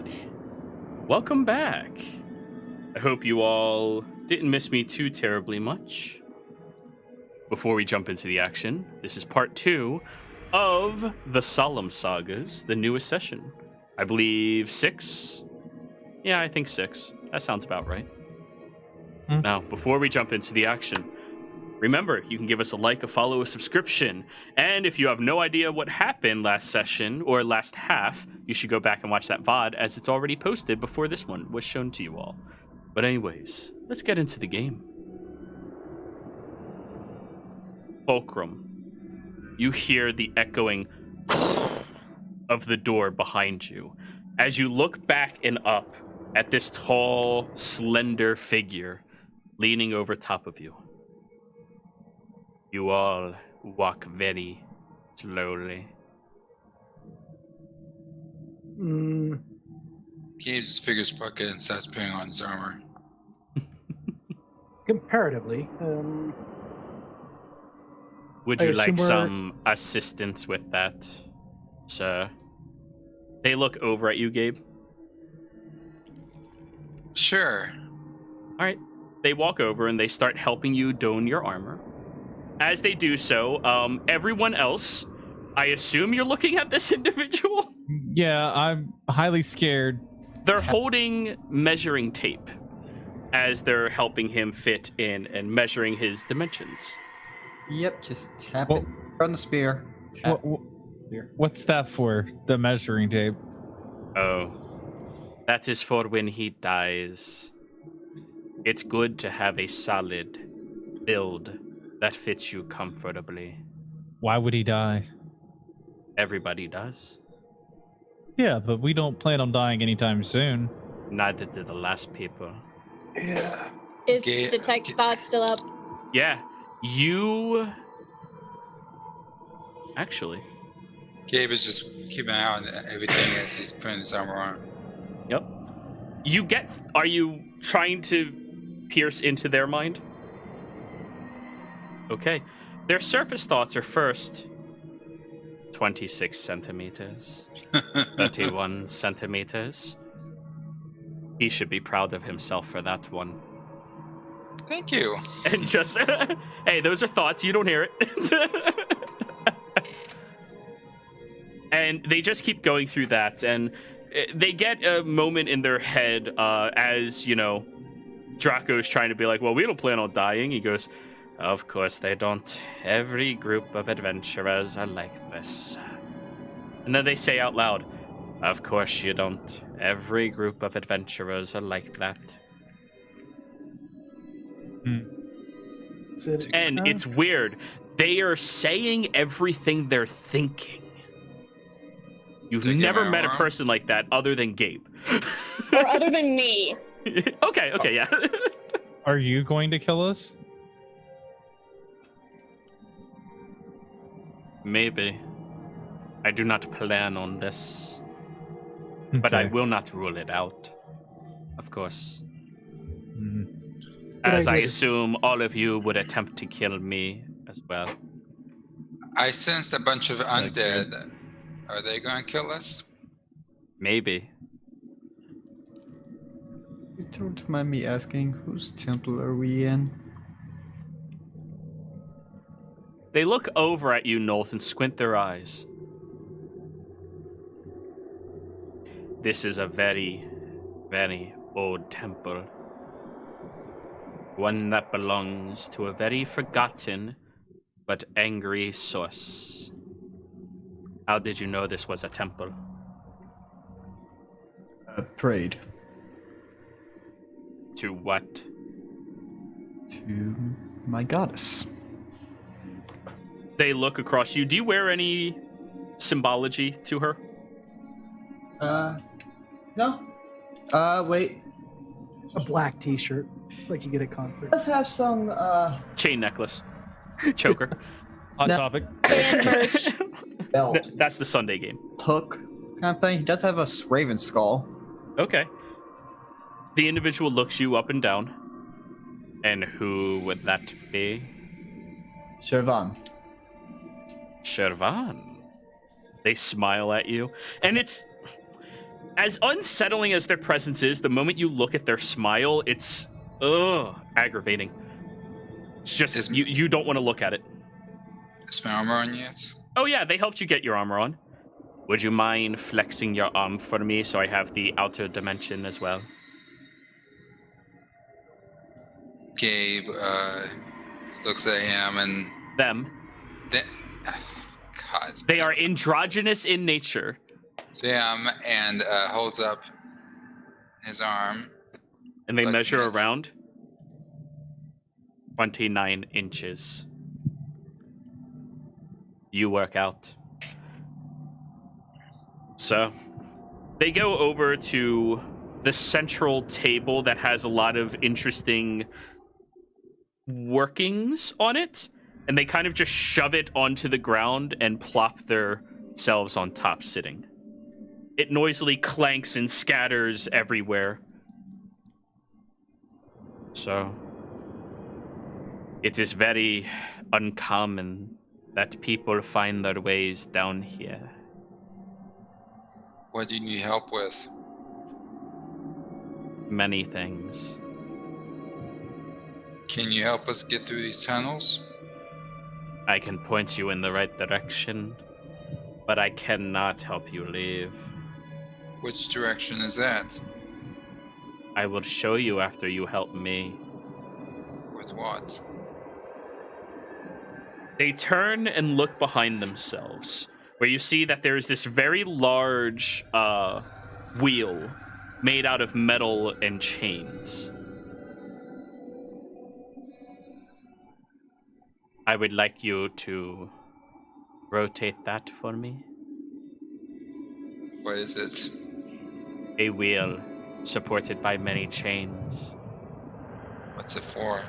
everybody. Welcome back. I hope you all didn't miss me too terribly much. Before we jump into the action, this is part 2 of the Solemn Sagas, the newest session. I believe 6? Yeah, I think 6. That sounds about right. Now, before we jump into the action, remember, you can give us a like, a follow, a subscription. And if you have no idea what happened last session or last half, you should go back and watch that VOD as it's already posted before this one was shown to you all. But anyways, let's get into the game. Fulcrum, you hear the echoing of the door behind you as you look back and up at this tall, slender figure leaning over top of you. You all walk very slowly. He just figures pocket and starts putting on his armor. Comparatively. Would I you like assume some assistance with that, sir? They look over at you, Gabe. Sure. All right. They walk over and they start helping you don your armor. As they do so, everyone else, I assume you're looking at this individual? Yeah, I'm highly scared. They're holding measuring tape as they're helping him fit in and measuring his dimensions. Yep, just tap Well- it on the spear. Tap spear. What's that for? The measuring tape? Oh, that is for when he dies. It's good to have a solid build that fits you comfortably. Why would he die? Everybody does. Yeah, but we don't plan on dying anytime soon. Neither did the last people. Yeah. Is Ga- detect Ga- thought still up? Yeah, you... Actually, Gabe is just keeping an eye on everything as he's putting his armor on. yep. You get... Are you trying to pierce into their mind? Okay. Their surface thoughts are first 26 centimeters, 31 centimeters. He should be proud of himself for that one. Thank you. And just, hey, those are thoughts. You don't hear it. And they just keep going through that. And they get a moment in their head as, you know, Draco's trying to be like, well, we don't plan on dying. He goes, of course they don't. Every group of adventurers are like this. And then they say out loud, of course you don't. Every group of adventurers are like that. And it's weird. They are saying everything they're thinking. You've Take never my met a arm. person like that other than Gabe. Or other than me? Okay, yeah. Are you going to kill us? Maybe. I do not plan on this, but I Okay. will not rule it out. Of course. Mhm. But As I I guess- assume all of you would attempt to kill me as well. I sensed a bunch of undead. Are they going to kill us? Maybe. Don't mind me asking, whose temple are we in? They look over at you, Nolt, and squint their eyes. This is a very, very old temple. One that belongs to a very forgotten but angry source. How did you know this was a temple? Prayed To what? to my goddess. They look across you. Do you wear any symbology to her? No. Wait. A black t-shirt, like you get at concerts. Let's have some, Chain necklace. Choker. Hot No. topic. Band merch. belt, That's the Sunday game. hook kind of thing. He does have a raven skull. Okay. The individual looks you up and down. And who would that be? Shervan. Shervan. They smile at you. And it's As unsettling as their presence is, the moment you look at their smile, it's aggravating. It's just Is- you don't want to look at it. Is my armor on yet? Oh yeah, they helped you get your armor on. Would you mind flexing your arm for me so I have the outer dimension as well? Gabe looks at him and Them. God. They are androgynous in nature. Them and holds up his arm. And they measure Flexing it. around 29 inches. You work out. So, they go over to the central table that has a lot of interesting workings on it, and they kind of just shove it onto the ground and plop themselves on top, sitting. It noisily clanks and scatters everywhere. So, it is very uncommon that people find their ways down here. What do you need help with? Many things. Can you help us get through these tunnels? I can point you in the right direction, but I cannot help you leave. Which direction is that? I will show you after you help me. With what? They turn and look behind themselves, where you see that there's this very large wheel made out of metal and chains. I would like you to rotate that for me. What is it? A wheel supported by many chains. What's it for?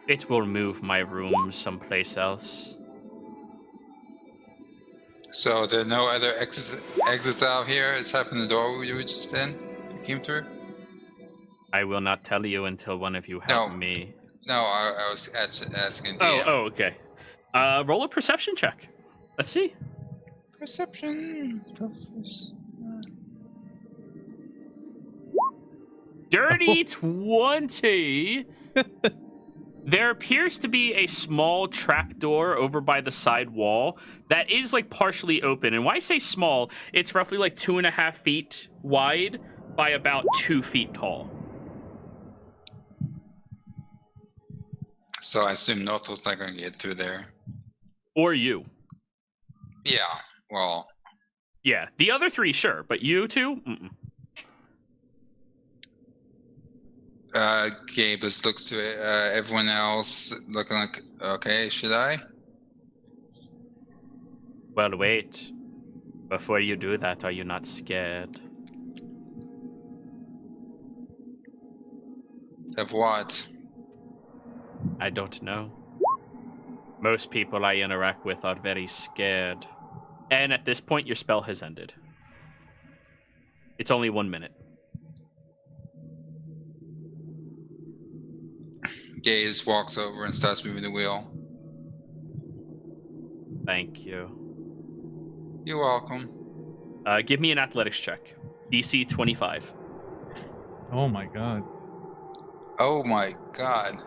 It will move my room someplace else. So there are no other exits out here except from the door we were just in? Came through? I will not tell you until one of you help No. me. No, I was asking Oh, DM. okay. Roll a perception check. Let's see. Perception. Dirty 20. There appears to be a small trapdoor over by the side wall that is like partially open. And when I say small, it's roughly like 2.5 feet wide by about 2 feet tall. So I assume Northal's not going to get through there. Or you. Yeah, well, Yeah, the other 3, sure, but you two? Mm-mm. Gabe just looks to everyone else looking like, okay, should I? Well, wait. Before you do that, are you not scared? Of what? I don't know. Most people I interact with are very scared. And at this point, your spell has ended. It's only 1 minute. Gaze walks over and starts moving the wheel. Thank you. You're welcome. Give me an athletics check. DC 25. Oh my god. Oh my god.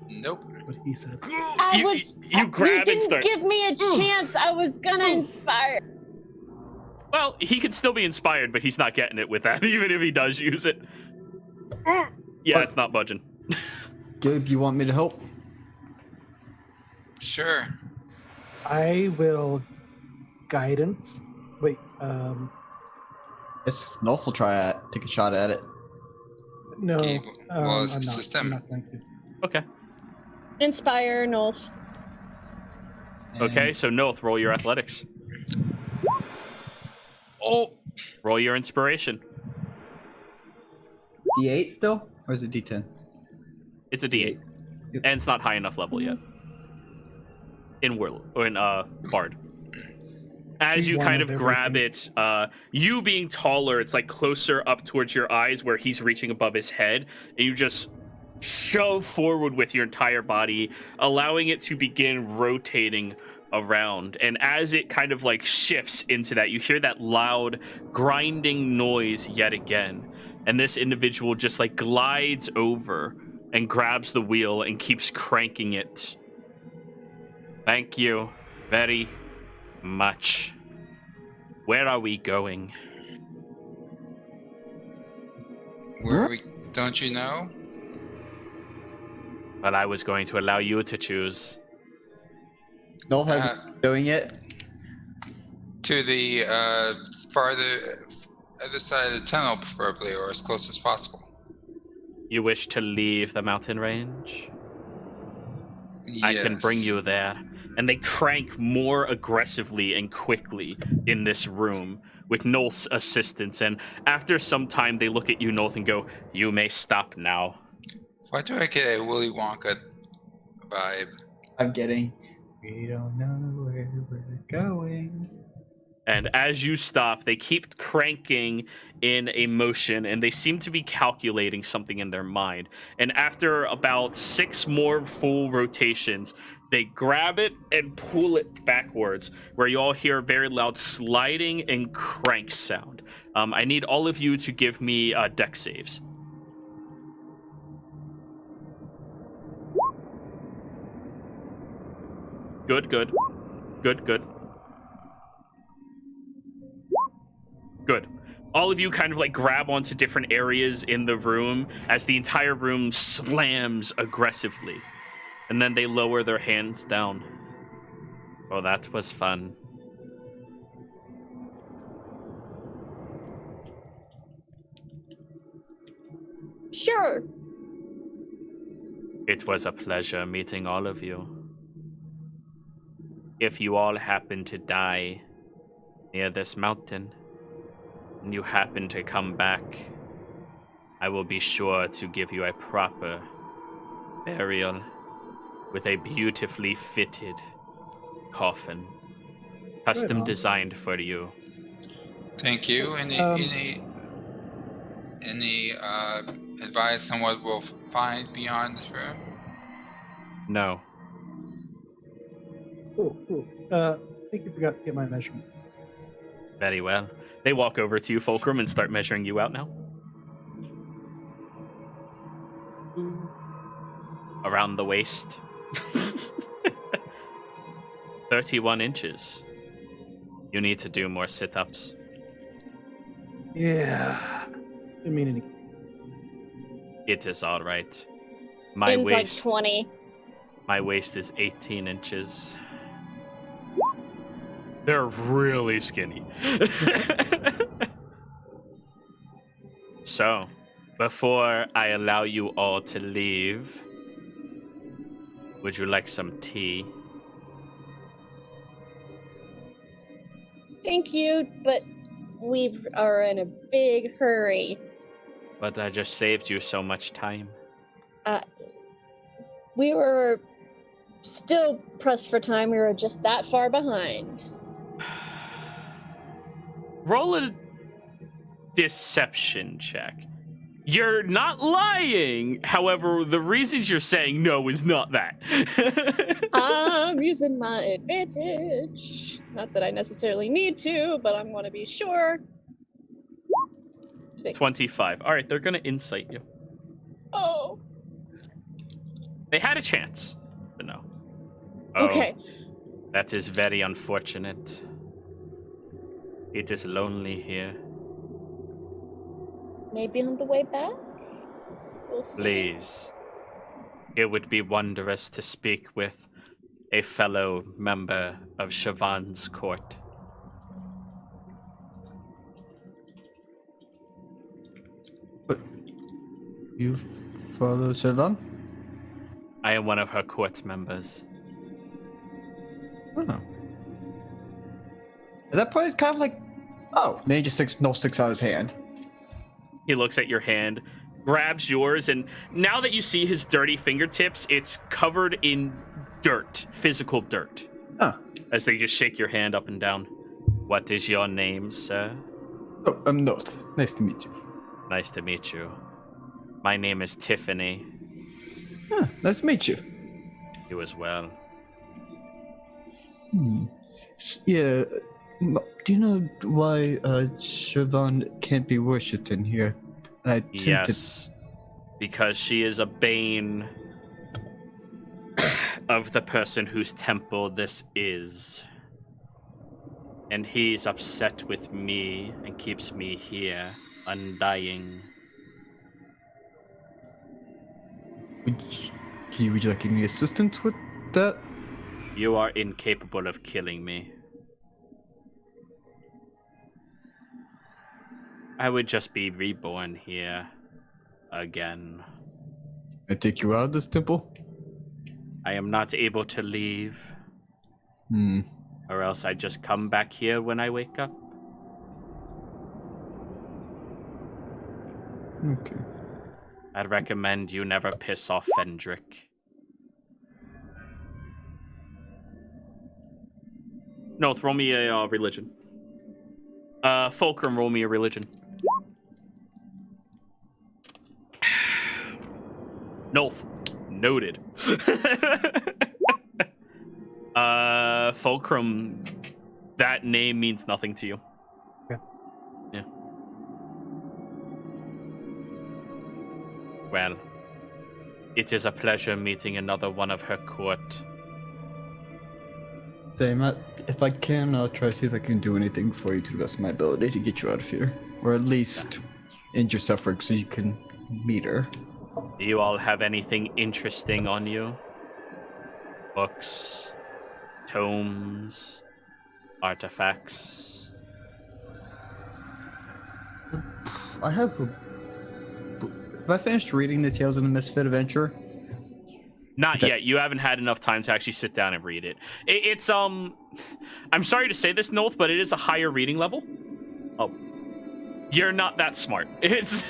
Nope. What he said. You grab You and didn't start. give me a chance. I was gonna inspire. Well, he can still be inspired, but he's not getting it with that, even if he does use it. Yeah, it's not budging. Gabe, you want me to help? Sure. I will guidance. Wait, Yes, Nolf will try to take a shot at it. no. Gabe, well, I'm it's not. system. I'm not going to. Okay. Inspire, Nolf. Okay, so Noth, roll your athletics. Oh, roll your inspiration. D8 still? Or is it D10? It's a D8, Yep. and it's not high enough level yet. In Bard. As See you one kind of of grab everything. it, you being taller, it's like closer up towards your eyes where he's reaching above his head, and you just shove forward with your entire body, allowing it to begin rotating around, and as it kind of like shifts into that, you hear that loud grinding noise yet again, and this individual just like glides over and grabs the wheel and keeps cranking it. Thank you very much. Where are we going? Where are we? Don't you know? Well, I was going to allow you to choose. Noel has doing it. To the farther other side of the tunnel, preferably, or as close as possible. You wish to leave the mountain range? Yes. I can bring you there. And they crank more aggressively and quickly in this room with Nolth's assistance. And after some time, they look at you, Nolth, and go, "You may stop now." Why do I get a Willy Wonka vibe? I'm getting. We don't know where we're going. And as you stop, they keep cranking in a motion, and they seem to be calculating something in their mind. And after about 6 more full rotations, they grab it and pull it backwards, where you all hear a very loud sliding and crank sound. I need all of you to give me deck saves. Good, good. Good, good. Good. All of you kind of like grab onto different areas in the room as the entire room slams aggressively. And then they lower their hands down. Oh, that was fun. Sure. It was a pleasure meeting all of you. If you all happen to die near this mountain, and you happen to come back, I will be sure to give you a proper burial with a beautifully fitted coffin, custom designed for you. Thank you. Any advice on what we'll find beyond this room? No. Cool. I think you forgot to get my measurement. Very well. They walk over to you, Fulcrum, and start measuring you out now. Around the waist. 31 inches. You need to do more sit-ups. Yeah. Didn't mean any. It is all right. My In's like waist. 20. My waist is 18 inches. They're really skinny. So, before I allow you all to leave, would you like some tea? Thank you, but we are in a big hurry. But I just saved you so much time. We were still pressed for time. We were just that far behind. Roll a deception check. You're not lying. However, the reasons you're saying no is not that. I'm using my advantage. Not that I necessarily need to, but I'm going to be sure. 25. All right, they're going to insight you. Oh. They had a chance, but no. Oh, Okay. that is very unfortunate. It is lonely here. Maybe on the way back? We'll see. Please. It would be wondrous to speak with a fellow member of Siobhan's court. But you follow Solemn? I am one of her court members. Oh. At that point, it's kind of like, oh. Then he just sticks out his hand. He looks at your hand, grabs yours, and now that you see his dirty fingertips, it's covered in dirt, physical dirt. Oh. As they just shake your hand up and down. What is your name, sir? Oh, I'm North. Nice to meet you. Nice to meet you. My name is Tiffany. Nice to meet you. You as well. Yeah. Do you know why Siobhan can't be worshipped in here? I attempted. Yes, because she is a bane of the person whose temple this is. And he's upset with me and keeps me here, undying. Would you like any assistance with that? You are incapable of killing me. I would just be reborn here again. I take you out of this temple? I am not able to leave, or else I just come back here when I wake up. Okay. I'd recommend you never piss off Fendrick. No, throw me a religion. Fulcrum, roll me a religion. Noth. Noted. Fulcrum, that name means nothing to you. Okay. Yeah. Well, it is a pleasure meeting another one of her court. Same. If I can, I'll try to see if I can do anything for you to the best of my ability to get you out of here. Or at least end your suffering so you can meet her. Do you all have anything interesting on you? Books, tomes, artifacts? I have I finished reading the Tales of the Misfit Adventure? Not yet. You haven't had enough time to actually sit down and read it. It's I'm sorry to say this, Noth, but it is a higher reading level. Oh, you're not that smart. It's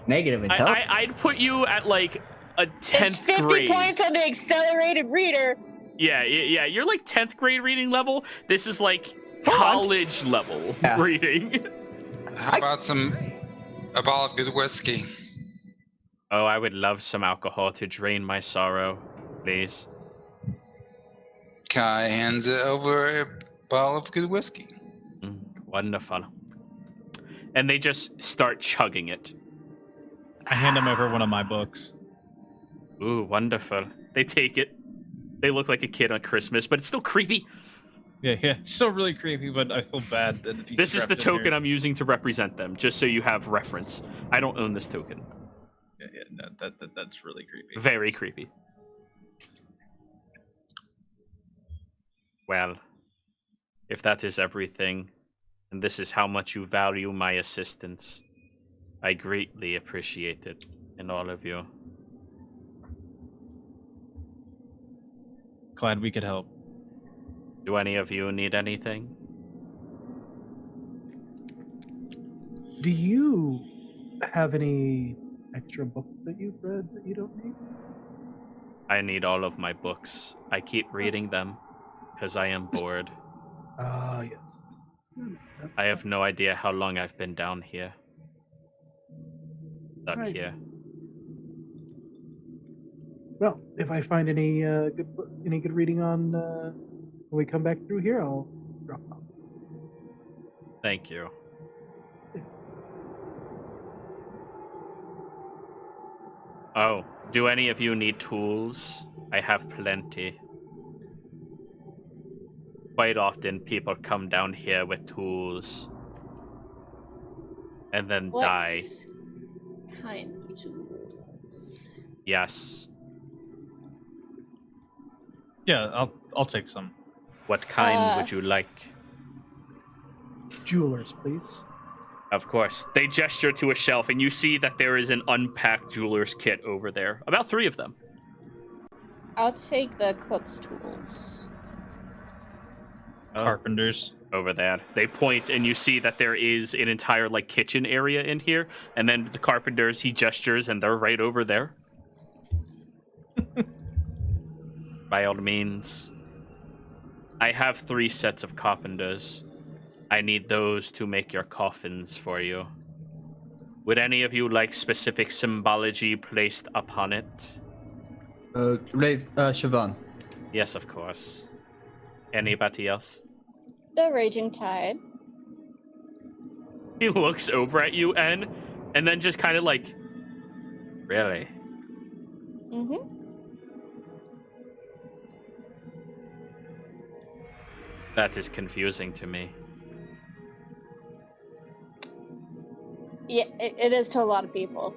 Negative intelligence. I'd put you at like a 10th It's 50 grade. points on the accelerated reader. Yeah. You're like 10th grade reading level. This is like college level reading. How about a bottle of good whiskey? Oh, I would love some alcohol to drain my sorrow, please. Kai hands it over a bottle of good whiskey. Wonderful. And they just start chugging it. I hand him over one of my books. Ooh, wonderful. They take it. They look like a kid on Christmas, but it's still creepy. Yeah. Still really creepy, but I feel bad that if he This is the strapped in token here. I'm using to represent them, just so you have reference. I don't own this token. Yeah, no, that's really creepy. Very creepy. Well, if that is everything, and this is how much you value my assistance, I greatly appreciate it in all of you. Glad we could help. Do any of you need anything? Do you have any extra books that you've read that you don't need? I need all of my books. I keep reading them because I am bored. Ah, yes. I have no idea how long I've been down here. Stuck Right. here. Well, if I find any good reading on when we come back through here, I'll drop off. Thank you. Oh, do any of you need tools? I have plenty. Quite often people come down here with tools and then What die. kind of tools? Yes. Yeah, I'll take some. What kind would you like? Jewelers, please. Of course. They gesture to a shelf, and you see that there is an unpacked jeweler's kit over there. About 3 of them. I'll take the cook's tools. Oh, Carpenters. over there. They point, and you see that there is an entire like kitchen area in here. And then the carpenters, he gestures, and they're right over there. By all means. I have 3 sets of carpenters. I need those to make your coffins for you. Would any of you like specific symbology placed upon it? Siobhan. Yes, of course. Anybody else? The Raging Tide. He looks over at you, and then just kind of like, really? Mm-hmm. That is confusing to me. Yeah, it is to a lot of people.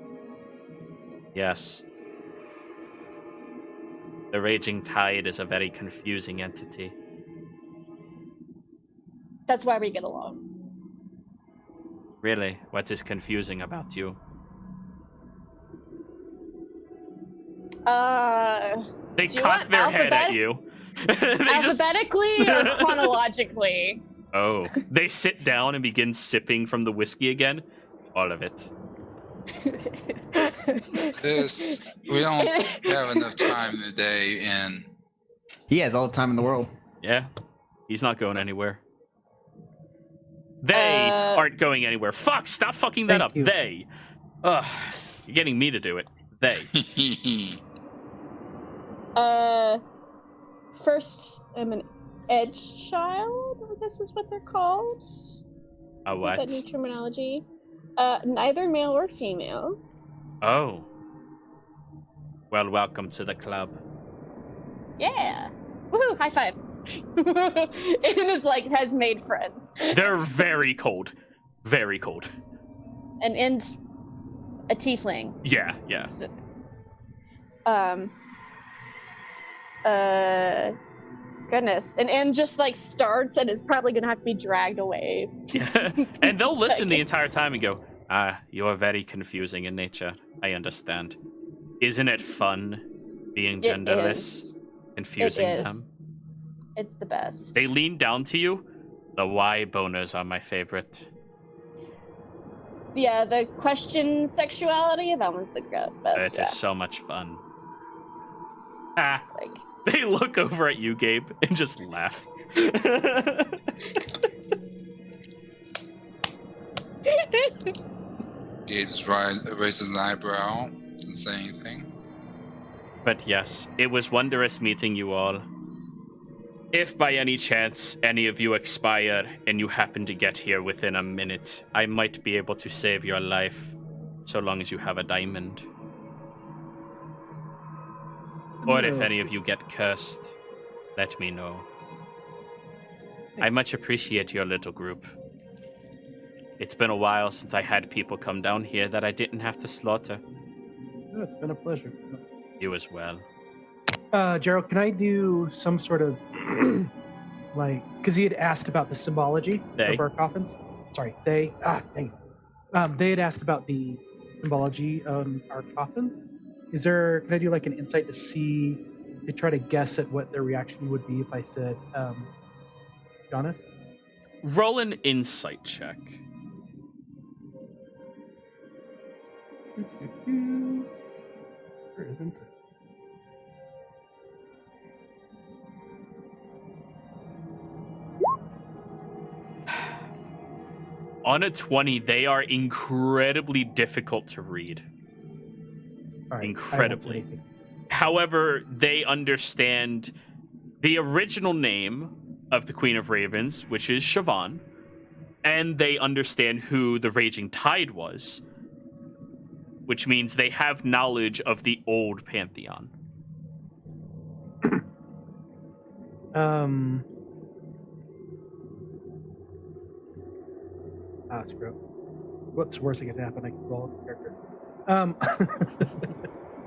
Yes. The Raging Tide is a very confusing entity. That's why we get along. Really? What is confusing about you? They Do you cock want their head at you. They just- alphabetically or chronologically? Oh, they sit down and begin sipping from the whiskey again. All of it. We don't have enough time today, and He has all the time in the world. Yeah, he's not going anywhere. They aren't going anywhere. Fuck! Stop fucking that Thank up. you. They. Ugh. You're getting me to do it. They. First, I'm an edge child, I guess is what they're called. A With that what? new terminology. Neither male or female. Oh. Well, welcome to the club. Yeah. Woohoo! High five. And it's like has made friends. They're very cold. Very cold. And ends a tiefling. Yeah, yeah. So, goodness. And just like starts and is probably gonna have to be dragged away. And they'll listen the entire time and go, you are very confusing in nature. I understand. Isn't it fun being genderless? is. Confusing It is. them? It's the best. They lean down to you. The Y boners are my favorite. Yeah, the question sexuality, that one's the best. It is so much fun. Ah, Like, they look over at you, Gabe, and just laugh. Gabe just raises an eyebrow, doesn't say anything. But yes, it was wondrous meeting you all. If by any chance any of you expire and you happen to get here within a minute, I might be able to save your life, so long as you have a diamond. Or if any of you get cursed, let me know. I much appreciate your little group. It's been a while since I had people come down here that I didn't have to slaughter. Oh, it's been a pleasure. You as well. Gerald, can I do some sort of like, because he had asked about the symbology They? of our coffins. Sorry, they. Dang. They had asked about the symbology on our coffins. Is there? Can I do like an insight to try to guess at what their reaction would be if I said, Jonas? Roll an insight check. Where is insight? On a 20, they are incredibly difficult to read. All right, I won't say Incredibly. anything. However, they understand the original name of the Queen of Ravens, which is Siobhan, and they understand who the Raging Tide was, which means they have knowledge of the old pantheon. Screw it. What's the worst that could happen? I can roll a character.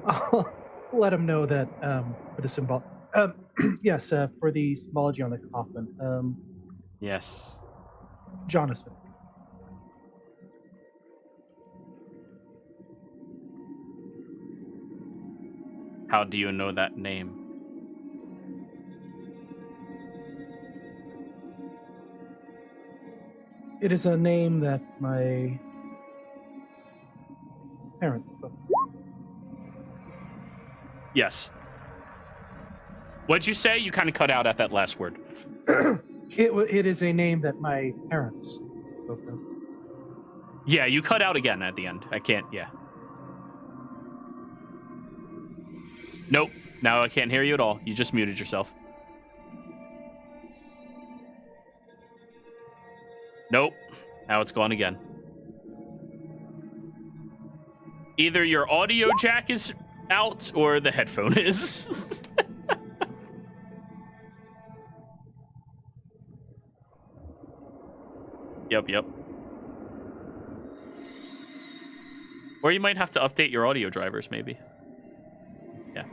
I'll let him know that for the symbol. Yes, for the symbology on the coffin. Yes. Jonathan. How do you know that name? It is a name that my parents took. Yes. What'd you say? You kind of cut out at that last word. It is a name that my parents spoke of. Yeah, you cut out again at the end. I can't, yeah. Nope. Now I can't hear you at all. You just muted yourself. Nope. Now it's gone again. Either your audio jack is out or the headphone is. Yep. Or you might have to update your audio drivers, maybe. Yeah.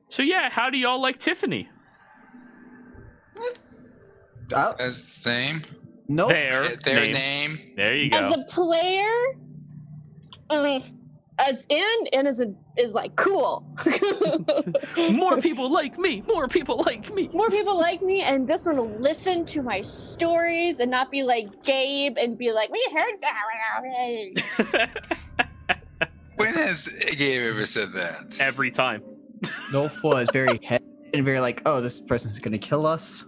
So yeah, how do y'all like Tiffany? As the name. Nope. Their name. There you As go. a player, as in and as a is like cool. More people like me. More people like me. More people like me, and this one will listen to my stories and not be like Gabe and be like, we heard that. When has Gabe ever said that? Every time. Nolf was very heavy and very like, oh, this person's gonna kill us.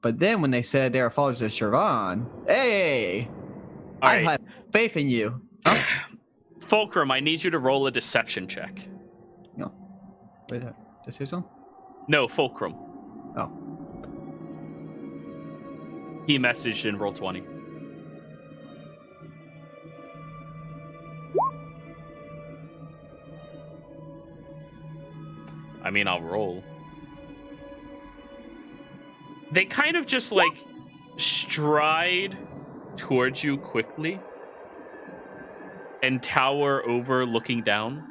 But then when they said they are followers of Shirvan, hey, All I right. have faith in you. Fulcrum, I need you to roll a deception check. No. Wait, did I say something? No, Fulcrum. Oh. He messaged in roll 20. I mean, I'll roll. They kind of just like stride towards you quickly and tower over looking down.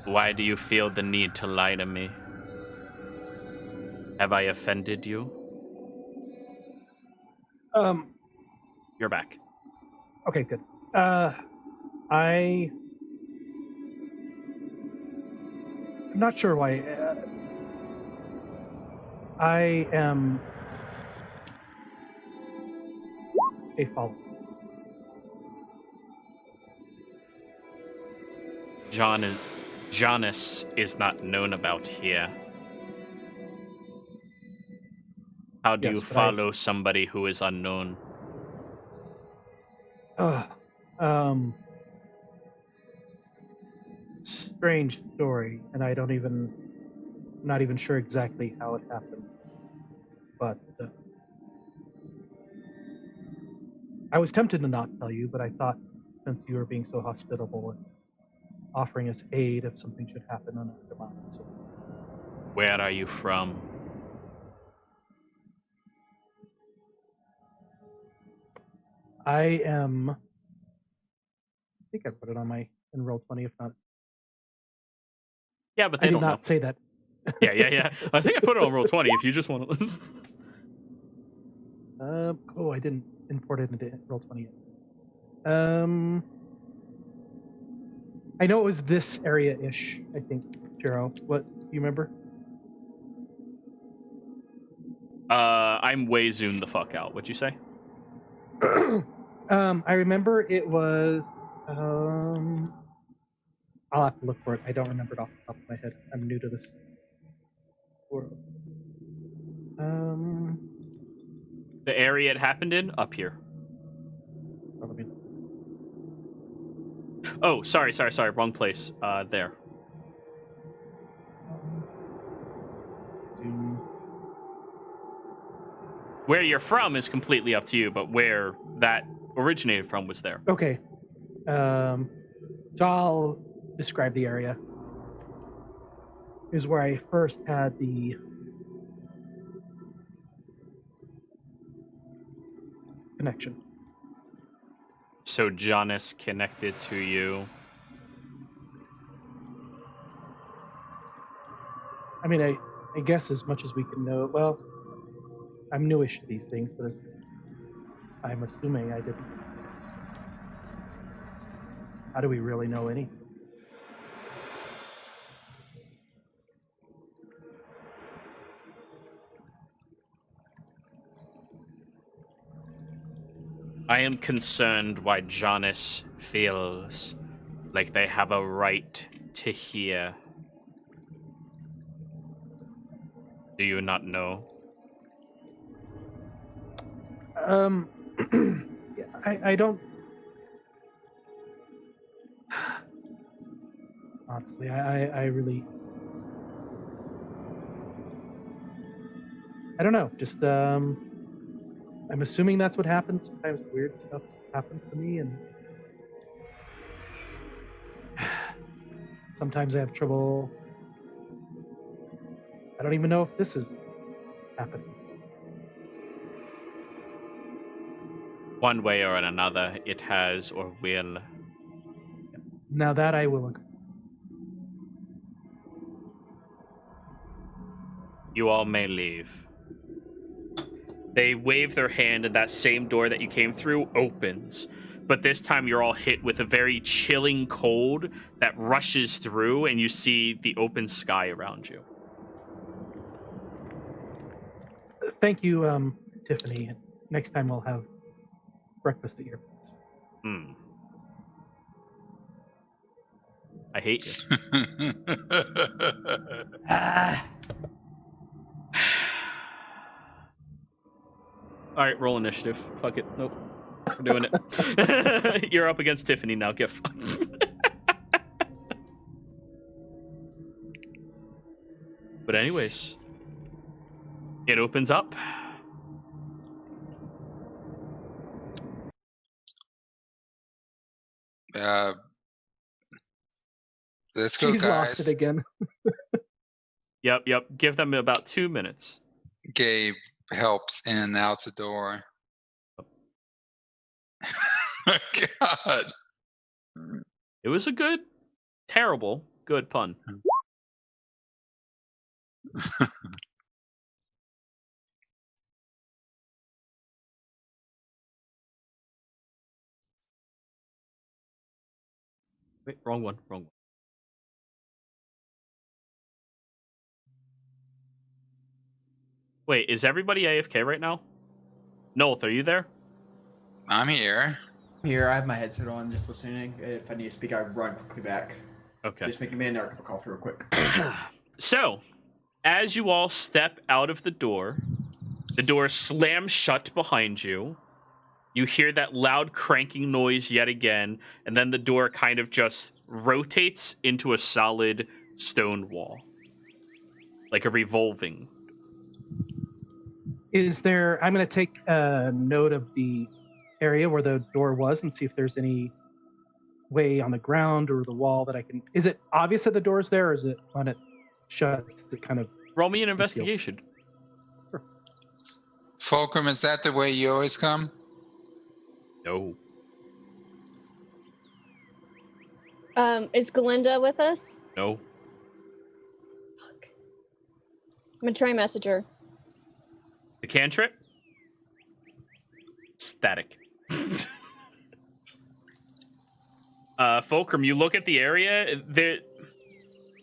Why do you feel the need to lie to me? Have I offended you? You're back. Okay, good. I'm not sure why. I am a follower. Jonas is not known about here. How do Yes, you but follow somebody who is unknown? Strange story, and I'm not even sure exactly how it happened. But I was tempted to not tell you, but I thought since you were being so hospitable and offering us aid if something should happen on a demonic. So Where are you from? I think I put it on my in roll 20. If not, Yeah, but I they did don't know. not say that. Yeah. I think I put it on roll 20 if you just want to. I didn't import it into roll 20 yet. I know it was this area-ish. I think, Jero. What do you remember? I'm way zoomed the fuck out. What'd you say? I remember it was. I'll have to look for it. I don't remember it off the top of my head. I'm new to this world. The area it happened in? Up here. Let me- Oh, sorry. Wrong place. There. zoom. Where you're from is completely up to you, but where that originated from was there. Okay. So I'll describe the area. Is where I first had the connection. So Jonas connected to you. I mean, I guess as much as we can know. Well, I'm newish to these things, but I'm assuming I didn't. How do we really know anything? I am concerned why Jonas feels like they have a right to hear. Do you not know? Yeah, I don't. Honestly, I really, I don't know. Just I'm assuming that's what happens. Sometimes weird stuff happens to me, and sometimes I have trouble. I don't even know if this is happening. One way or another, it has or will. Now that I will agree. You all may leave. They wave their hand, and that same door that you came through opens. But this time you're all hit with a very chilling cold that rushes through, and you see the open sky around you. Thank you, Tiffany. And next time we'll have breakfast at your place. Hmm. I hate you. All right, roll initiative. Fuck it. Nope. We're doing it. You're up against Tiffany now. Get fucked. But anyways, it opens up. Let's go, She's lost it guys. again. Yep. Give them about 2 minutes. Gabe helps in and out the door. God. It was a good, terrible, good pun. Wait, wrong one. Wait, is everybody AFK right now? Nolth, are you there? I'm here. Here, I have my headset on, just listening. If I need to speak, I run quickly back. Okay. Just making me a cup of coffee real quick. So, as you all step out of the door slams shut behind you. You hear that loud cranking noise yet again, and then the door kind of just rotates into a solid stone wall. Like a revolving. Is there? I'm going to take a note of the area where the door was and see if there's any way on the ground or the wall that I can. Is it obvious that the door's there, or is it when it shuts? Is it kind of Roll me an investigation. Fulcrum, is that the way you always come? No. Is Galinda with us? No. Fuck. I'm gonna try message her. The cantrip? Static. Fulcrum, you look at the area, the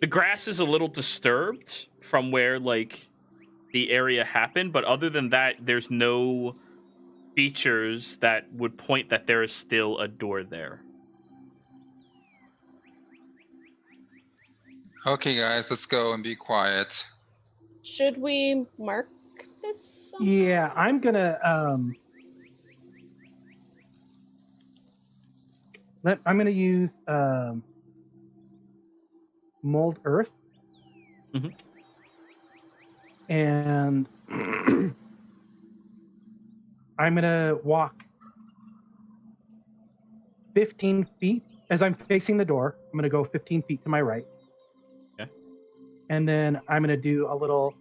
grass is a little disturbed from where, like, the area happened, but other than that, there's no features that would point that there is still a door there. Okay, guys, let's go and be quiet. Should we mark this? Somehow? Yeah, I'm gonna I'm gonna use mold earth, Mhm. and I'm gonna walk 15 feet as I'm facing the door. I'm gonna go 15 feet to my right. Okay. And then I'm gonna do a little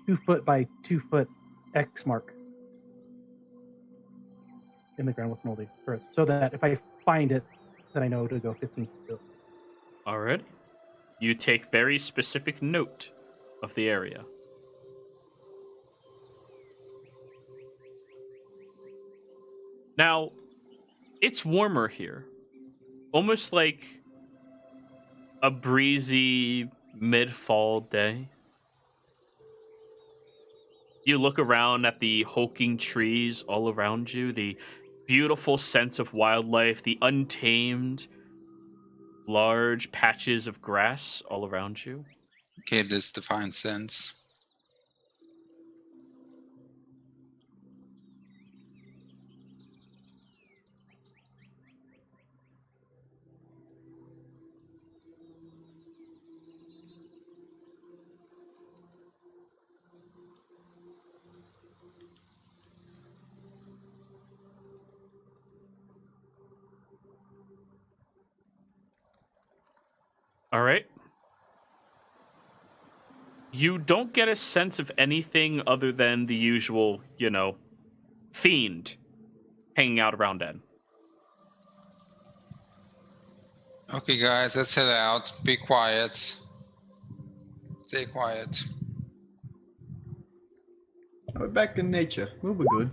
2 foot by 2 foot X mark in the ground with moldy earth, so that if I find it, then I know to go 15 feet. All right. You take very specific note of the area. Now, it's warmer here. Almost like a breezy mid-fall day. You look around at the hulking trees all around you, the beautiful sense of wildlife, the untamed large patches of grass all around you. Gabe this divine sense. All right. You don't get a sense of anything other than the usual, fiend hanging out around Ed. Okay, guys, let's head out. Be quiet. Stay quiet. We're back in nature. We'll be good.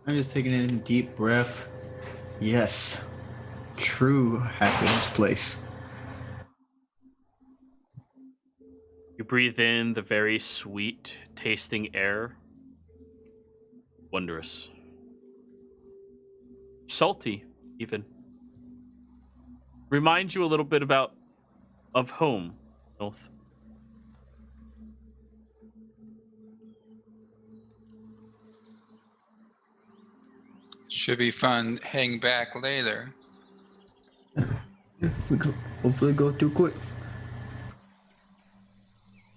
I'm just taking in a deep breath. Yes. True happiness place. You breathe in the very sweet tasting air. Wondrous. Salty, even. Reminds you a little bit of home, North. Should be fun. Hang back later. Hopefully go too quick.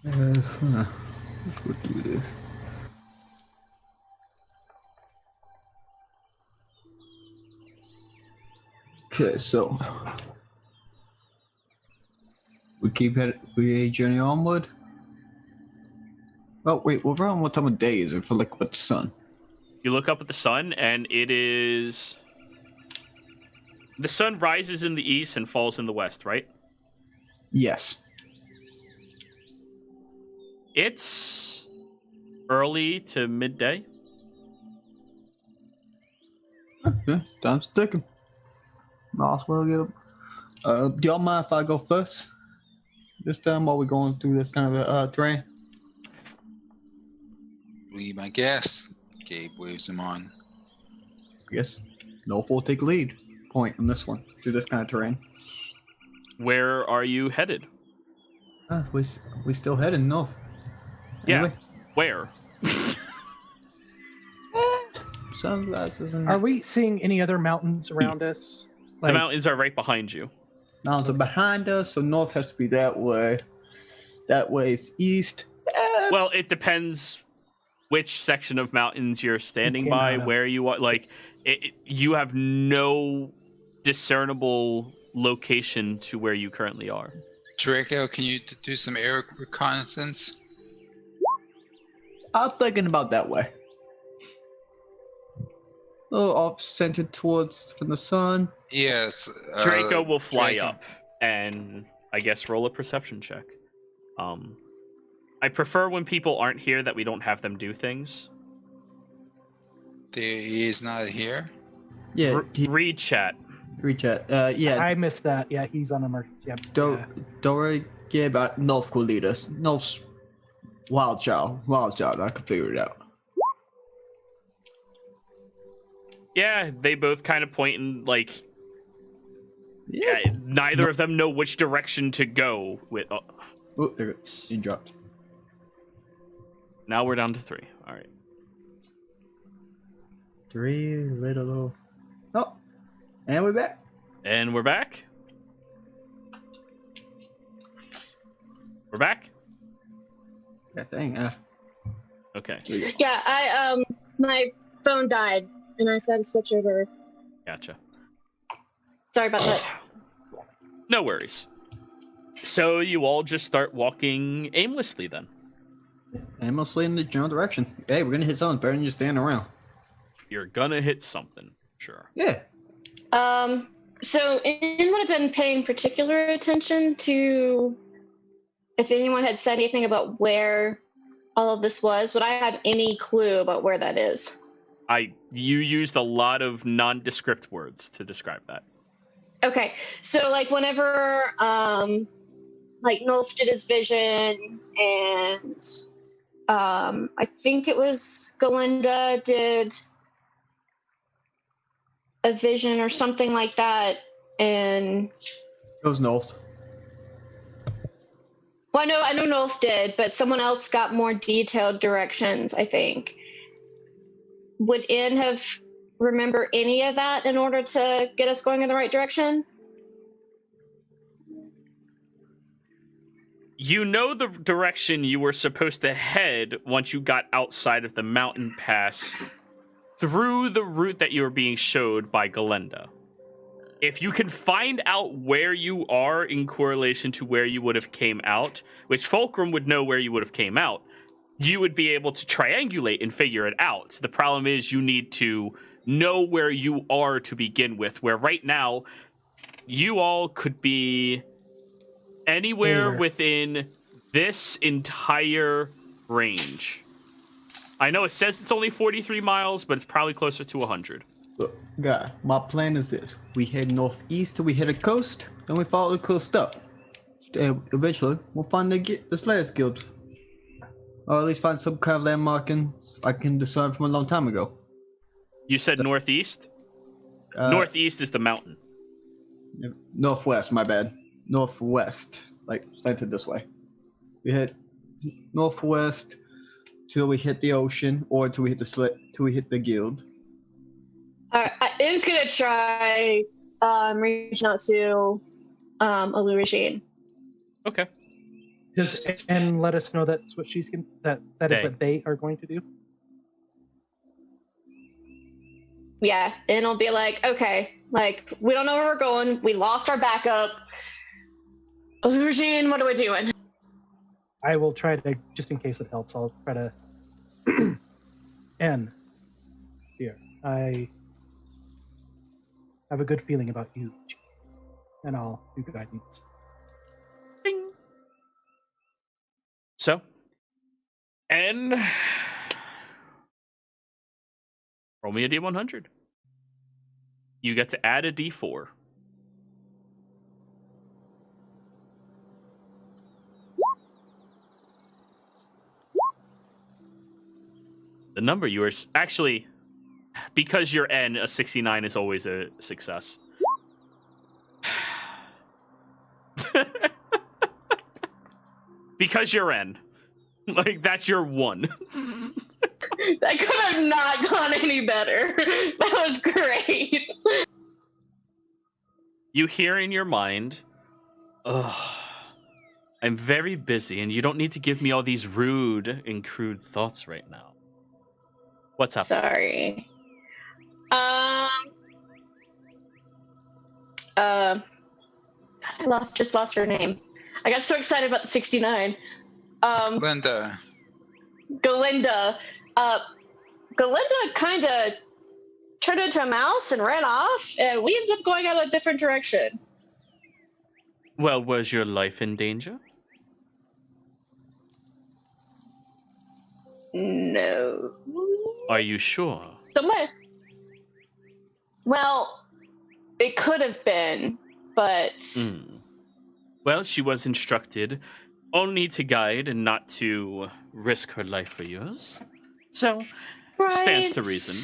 Let's go do this. Okay, so we journey onward. Oh wait, well, around what time of day is it for like what the sun? You look up at the sun, and it is... The sun rises in the east and falls in the west, right? Yes. It's early to midday. Okay, time's ticking. Might as well get up. Do y'all mind if I go first? This time while we're going through this kind of terrain? Lead my guess. Gabe waves him on. Yes. No will take lead point on this one, through this kind of terrain. Where are you headed? We still heading north. Yeah. Anyway, Where? sunglasses and Are we seeing any other mountains around us? The mountains are right behind you. mountains are behind us, so north has to be that way. That way is east. Well, it depends which section of mountains you're standing by, where you are. Like, you have no discernible location to where you currently are. Draco, can you do some air reconnaissance? I'm thinking about that way. A little off centered towards from the sun. Yes. Draco will fly Draco. up and I guess roll a perception check. I prefer when people aren't here that we don't have them do things. He is not here. Yeah, Read chat. reach out. Yeah, I missed that. Yeah, he's on emergency. don't worry. Yeah, but North will lead us. North's wild child. I can figure it out. Yeah, they both kind of point in like. Yeah, neither of them know which direction to go with. Oh, there it goes. He dropped. Now we're down to 3. All right. 3 little. Oh, and we're back. And we're back. We're back. That thing. Okay. Yeah, I my phone died and I had to switch over. Gotcha. Sorry about that. No worries. So you all just start walking aimlessly then. Aimlessly in the general direction. Hey, we're gonna hit something better than just standing around. You're gonna hit something, sure. Yeah. So Ian would have been paying particular attention to if anyone had said anything about where all of this was. Would I have any clue about where that is? You used a lot of nondescript words to describe that. Okay, so like whenever like Nolf did his vision and I think it was Galinda did a vision or something like that, and Goes north. well, I know Nolf did, but someone else got more detailed directions, I think. Would Ian have remember any of that in order to get us going in the right direction? You know the direction you were supposed to head once you got outside of the mountain pass through the route that you were being showed by Galenda. If you can find out where you are in correlation to where you would have came out, which Fulcrum would know where you would have came out, you would be able to triangulate and figure it out. The problem is you need to know where you are to begin with, where right now you all could be anywhere within this entire range. I know it says it's only 43 miles, but it's probably closer to 100. Look, guy, my plan is this. We head northeast till we hit a coast, then we follow the coast up. And eventually, we'll find the Slayers Guild. Or at least find some kind of landmark I can discern from a long time ago. You said northeast? Northeast is the mountain. Northwest, my bad. Northwest, like slanted this way. We head northwest till we hit the ocean, or till we hit the guild. Im's gonna try reaching out to Alu Regine. Okay. And let us know that's what that is what they are going to do. Yeah, and it'll be like, okay, like we don't know where we're going. We lost our backup. Alu Regine, what are we doing? I will try to, just in case it helps, I'll try to. N. Here, I have a good feeling about you, and I'll do guidance. Ding. So, and roll me a D100. You get to add a D4. The number you are actually, because you're N, a 69 is always a success. Because you're N. Like, that's your one. That could have not gone any better. That was great. You hear in your mind, ugh, I'm very busy and you don't need to give me all these rude and crude thoughts right now. What's up? Sorry. I just lost her name. I got so excited about the 69. Linda. Galinda. Galinda kind of turned into a mouse and ran off, and we ended up going out a different direction. Well, was your life in danger? No. Are you sure? Well, it could have been, but... Well, she was instructed only to guide and not to risk her life for yours. So, stands to reason.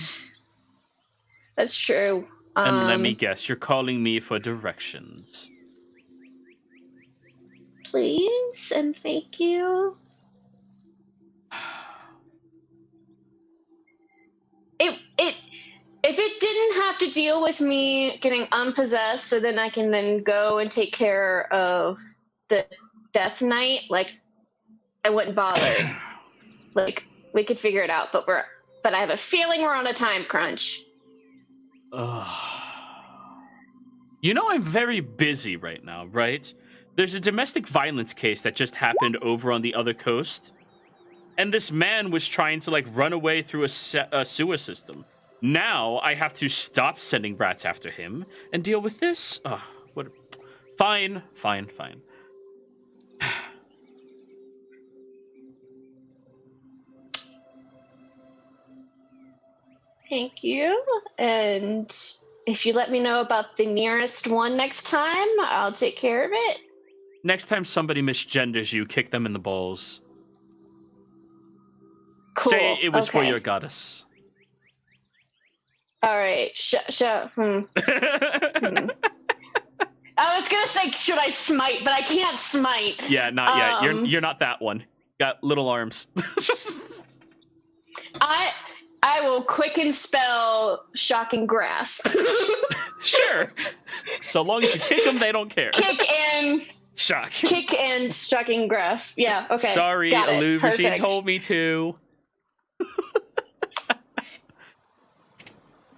That's true. And let me guess, you're calling me for directions. Please, and thank you. If it didn't have to deal with me getting unpossessed, so then I can then go and take care of the Death Knight, like, I wouldn't bother. Like, we could figure it out, but I have a feeling we're on a time crunch. You know I'm very busy right now, right? There's a domestic violence case that just happened over on the other coast, and this man was trying to, like, run away through a sewer system. Now I have to stop sending rats after him and deal with this? What? Fine. Thank you. And if you let me know about the nearest one next time, I'll take care of it. Next time somebody misgenders you, kick them in the balls. Cool. Say it was for your goddess. All right. I was gonna say, should I smite? But I can't smite. Yeah, not yet. You're not that one. Got little arms. I will quicken spell shocking grasp. Sure. So long as you kick them, they don't care. Kick in. Shock. Kick and striking grasp. Yeah, okay. Sorry, got it. Illusion Perfect. told me to.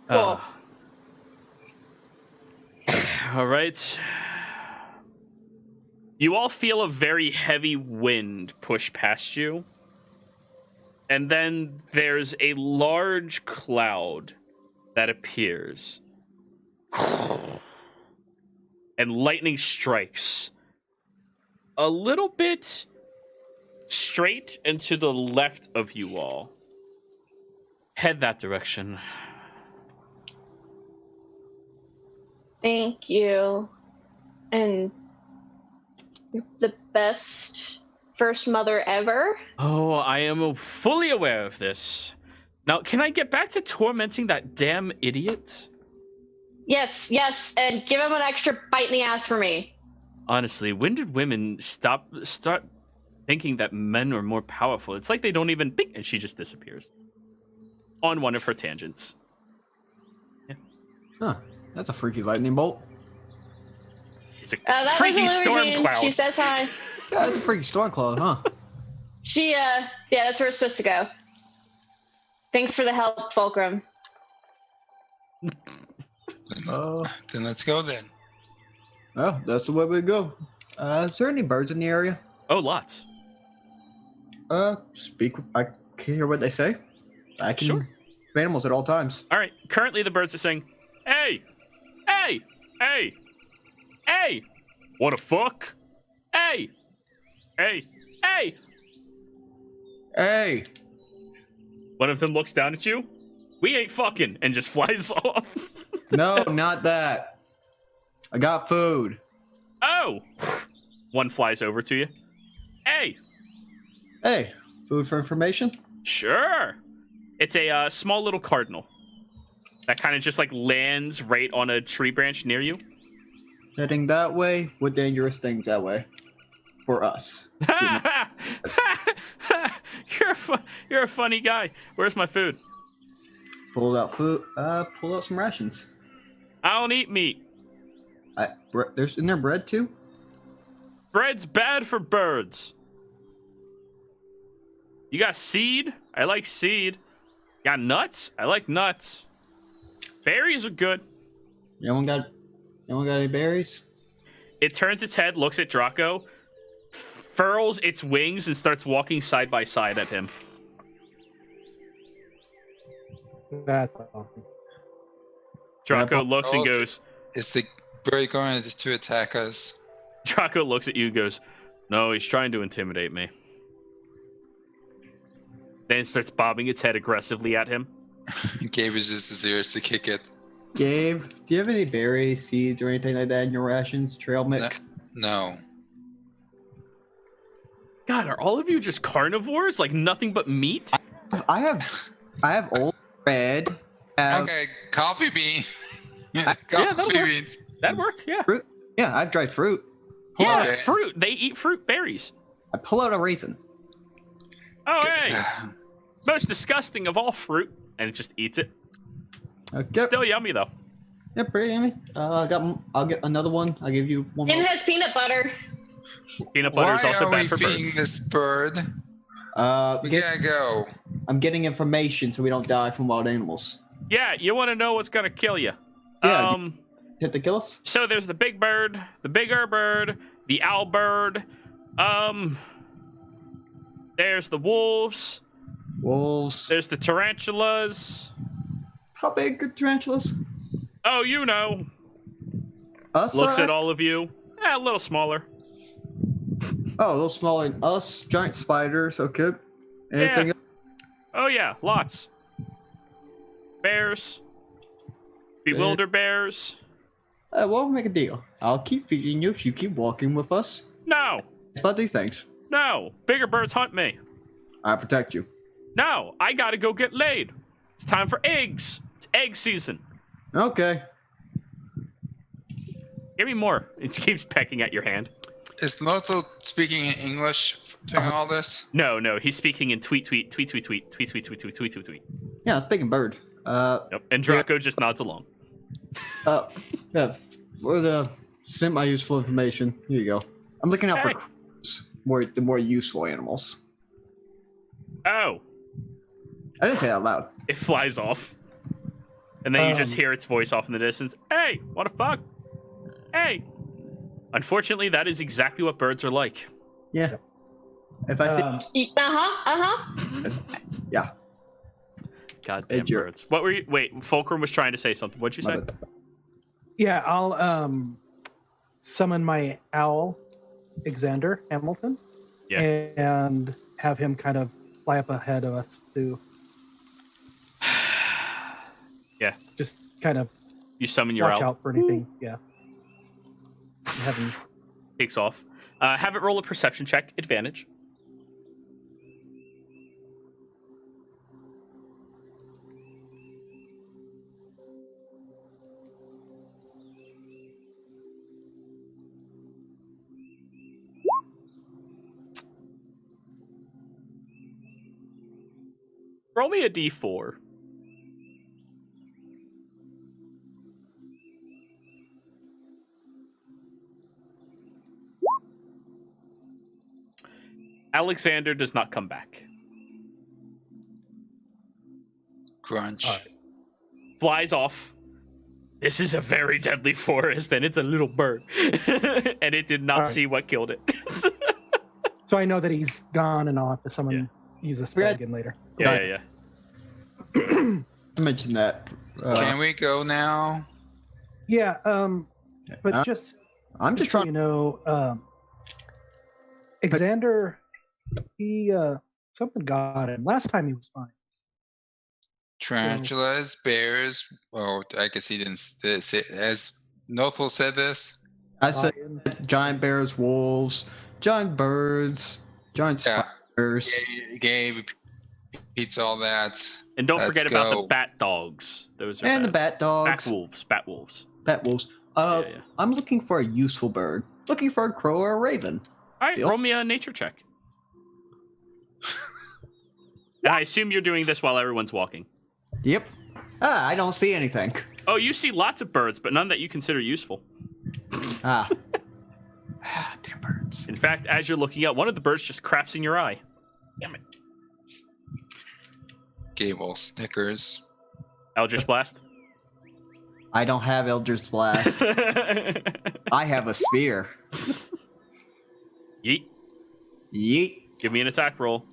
Cool. All right. You all feel a very heavy wind push past you. And then there's a large cloud that appears. And lightning strikes a little bit straight and to the left of you all. Head that direction. Thank you. And you're the best first mother ever. Oh, I am fully aware of this. Now, can I get back to tormenting that damn idiot? Yes, and give him an extra bite in the ass for me. Honestly, when did women start thinking that men are more powerful? It's like they don't even think, and she just disappears on one of her tangents. Huh. That's a freaky lightning bolt. It's a That freaky was storm Illusion. cloud. She says hi. Yeah, that's a freaky storm cloud, huh? Yeah, that's where it's supposed to go. Thanks for the help, Fulcrum. Then let's go then. Oh, that's the way we go. Is there any birds in the area? Oh, lots. Speak. I can hear what they say. I can Sure. hear animals at all times. All right. Currently, the birds are saying, "Hey, hey, hey, hey, what the fuck? Hey, hey, hey." Hey! One of them looks down at you. "We ain't fucking," and just flies off. No, not that. I got food. Oh! One flies over to you. "Hey, Hey, food for information? sure." It's a small little cardinal that kind of just like lands right on a tree branch near you. Heading that way with dangerous things that way. For us. You're a funny guy. Where's my food? Pull out food. Pull out some rations. I don't eat meat. There's in there bread too? Bread's bad for birds. You got seed? I like seed. Got nuts? I like nuts. Berries are good. Anyone got any berries? It turns its head, looks at Draco, furls its wings, and starts walking side by side at him. That's awesome. Draco looks and Oh. goes, Is the bird going to attack us? Draco looks at you and goes, "No, he's trying to intimidate me." Then it starts bobbing its head aggressively at him. Gabe is just there to kick it. Gabe, do you have any berries, seeds, or anything like that in your rations? Trail mix? No. God, are all of you just carnivores? Like nothing but meat? I have old bread. Okay, coffee bean. that'll Coffee work. beans. That'd work, yeah. Fruit. Yeah, I have dried fruit. Yeah, Okay. fruit. They eat fruit berries. I pull out a raisin. Oh, hey. Most disgusting of all fruit. And it just eats it. Okay. Still yummy, though. Yeah, pretty yummy. I'll get another one. I'll give you one And more. has peanut butter. Peanut butter is Why also are we bad for feeding birds. this bird? We gotta go. I'm getting information so we don't die from wild animals. Yeah, you want to know what's going to kill you. Yeah. Hit the kill us? So there's the big bird, the bigger bird, the owl bird. There's the wolves. Wolves. There's the tarantulas. How big are tarantulas? Oh, you know. Us? Looks at all of you. A little smaller. Oh, a little smaller than us. Giant spiders. Okay. Anything else? Oh, yeah, lots. Bears. Bewilder bears. Well, we'll make a deal. I'll keep feeding you if you keep walking with us. No, It's about these things. no. Bigger birds hunt me. I protect you. No, I gotta go get laid. It's time for eggs. It's egg season. Okay. Give me more. It keeps pecking at your hand. Is Lothal speaking in English during all this? No, he's speaking in tweet. Yeah, it's big and bird. Yep. And Draco just nods along. Yeah. For the semi-useful information, here you go. I'm looking out Hey. for the more useful animals. Oh, I didn't say that out loud. it flies off. And then you just Um, hear its voice off in the distance. Hey, what the fuck? Hey. Unfortunately, that is exactly what birds are like. Yeah. If I see, yeah. Goddamn Hey, Jer- birds. What were you? Wait, Fulcrum was trying to say something. What'd you say? my bad. Yeah, I'll summon my owl, Alexander Hamilton, Yeah. and have him kind of fly up ahead of us to Yeah. just kind of You summon your watch owl. out for anything. Yeah. Have him. Takes off. Have it roll a perception check. Advantage. Roll me a d4. Alexander does not come back. Crunch. All right. Flies off. This is a very deadly forest, and it's a little bird. And it did not All right. see what killed it. So I know that he's gone, and I'll have to summon use the spell Red- again later. yeah. I mentioned that. Can we go now? Yeah. But Uh, just I'm just so trying. you know, Alexander, he something got him. Last time he was fine. Tarantulas, bears. Oh, I guess he didn't say. Has Nothel said this? I said Lions. giant bears, wolves, giant birds, giant Yeah. spiders. Gabe repeats all that. And don't Let's forget about the go. bat dogs. Those are And the bad. bat dogs. Bat wolves. Bat wolves. Yeah. I'm looking for a useful bird. Looking for a crow or a raven. All right, Deal. roll me a nature check. And I assume you're doing this while everyone's walking. Yep. I don't see anything. Oh, you see lots of birds, but none that you consider useful. Ah. Damn birds. In fact, as you're looking out, one of the birds just craps in your eye. Damn it. Gable Snickers. Eldritch Blast. I don't have Eldritch Blast. I have a spear. Yeet. Yeet. Give me an attack roll.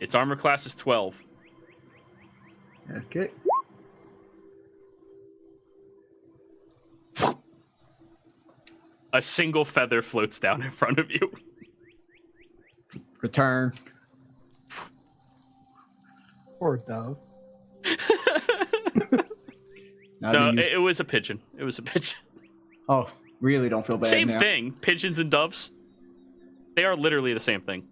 Its armor class is 12. Okay. A single feather floats down in front of you. Return. Poor dove. Now No, to use- it was a pigeon. It was a pigeon. Oh, really don't feel bad Same now. thing. Pigeons and doves. They are literally the same thing.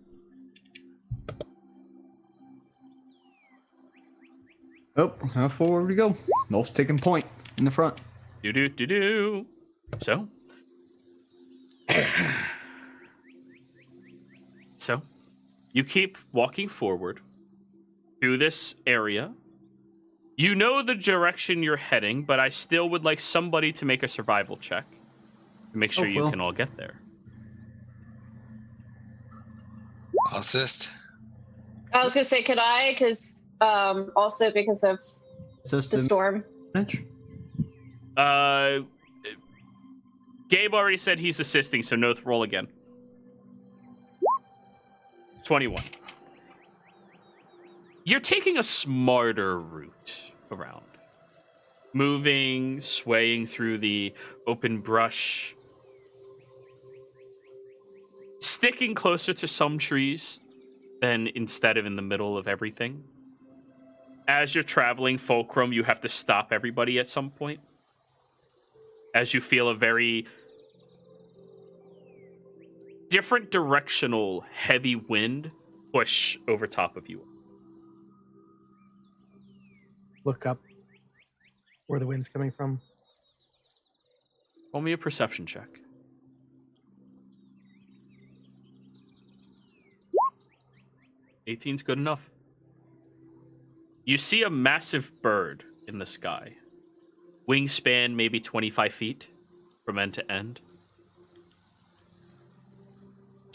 Oh, how forward we go? North's taking point in the front. Do. So. So, you keep walking forward through this area. You know the direction you're heading, but I still would like somebody to make a survival check to make sure you well. can all get there. I'll assist. I was gonna say, could I? Because also because of the System. storm. Gabe already said he's assisting, so no, roll again. 21. You're taking a smarter route around. Moving, swaying through the open brush. Sticking closer to some trees than instead of in the middle of everything. As you're traveling Fulcrum, you have to stop everybody at some point. As you feel a very different directional heavy wind push over top of you. Look up where the wind's coming from. Roll me a perception check. 18's good enough. You see a massive bird in the sky. Wingspan maybe 25 feet from end to end.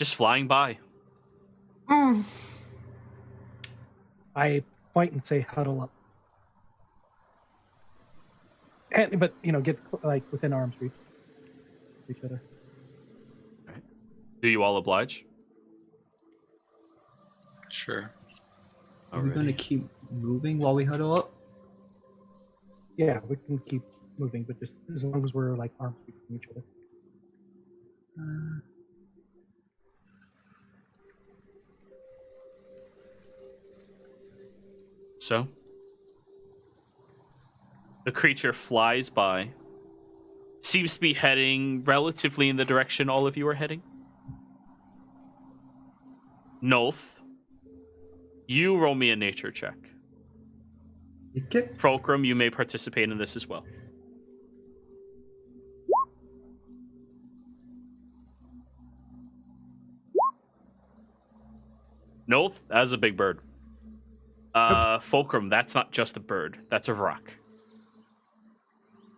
Just flying by. I point and say, huddle up. But get like within arm's reach of each other. Do you all oblige? Sure. Are we gonna keep moving while we huddle up? Yeah, we can keep moving, but just as long as we're like arm's reach from each other. So, the creature flies by. Seems to be heading relatively in the direction all of you are heading. Nolth, you roll me a nature check. Okay. Fulcrum, you may participate in this as well. Nolth, that's a big bird. Fulcrum, that's not just a bird. That's a rock.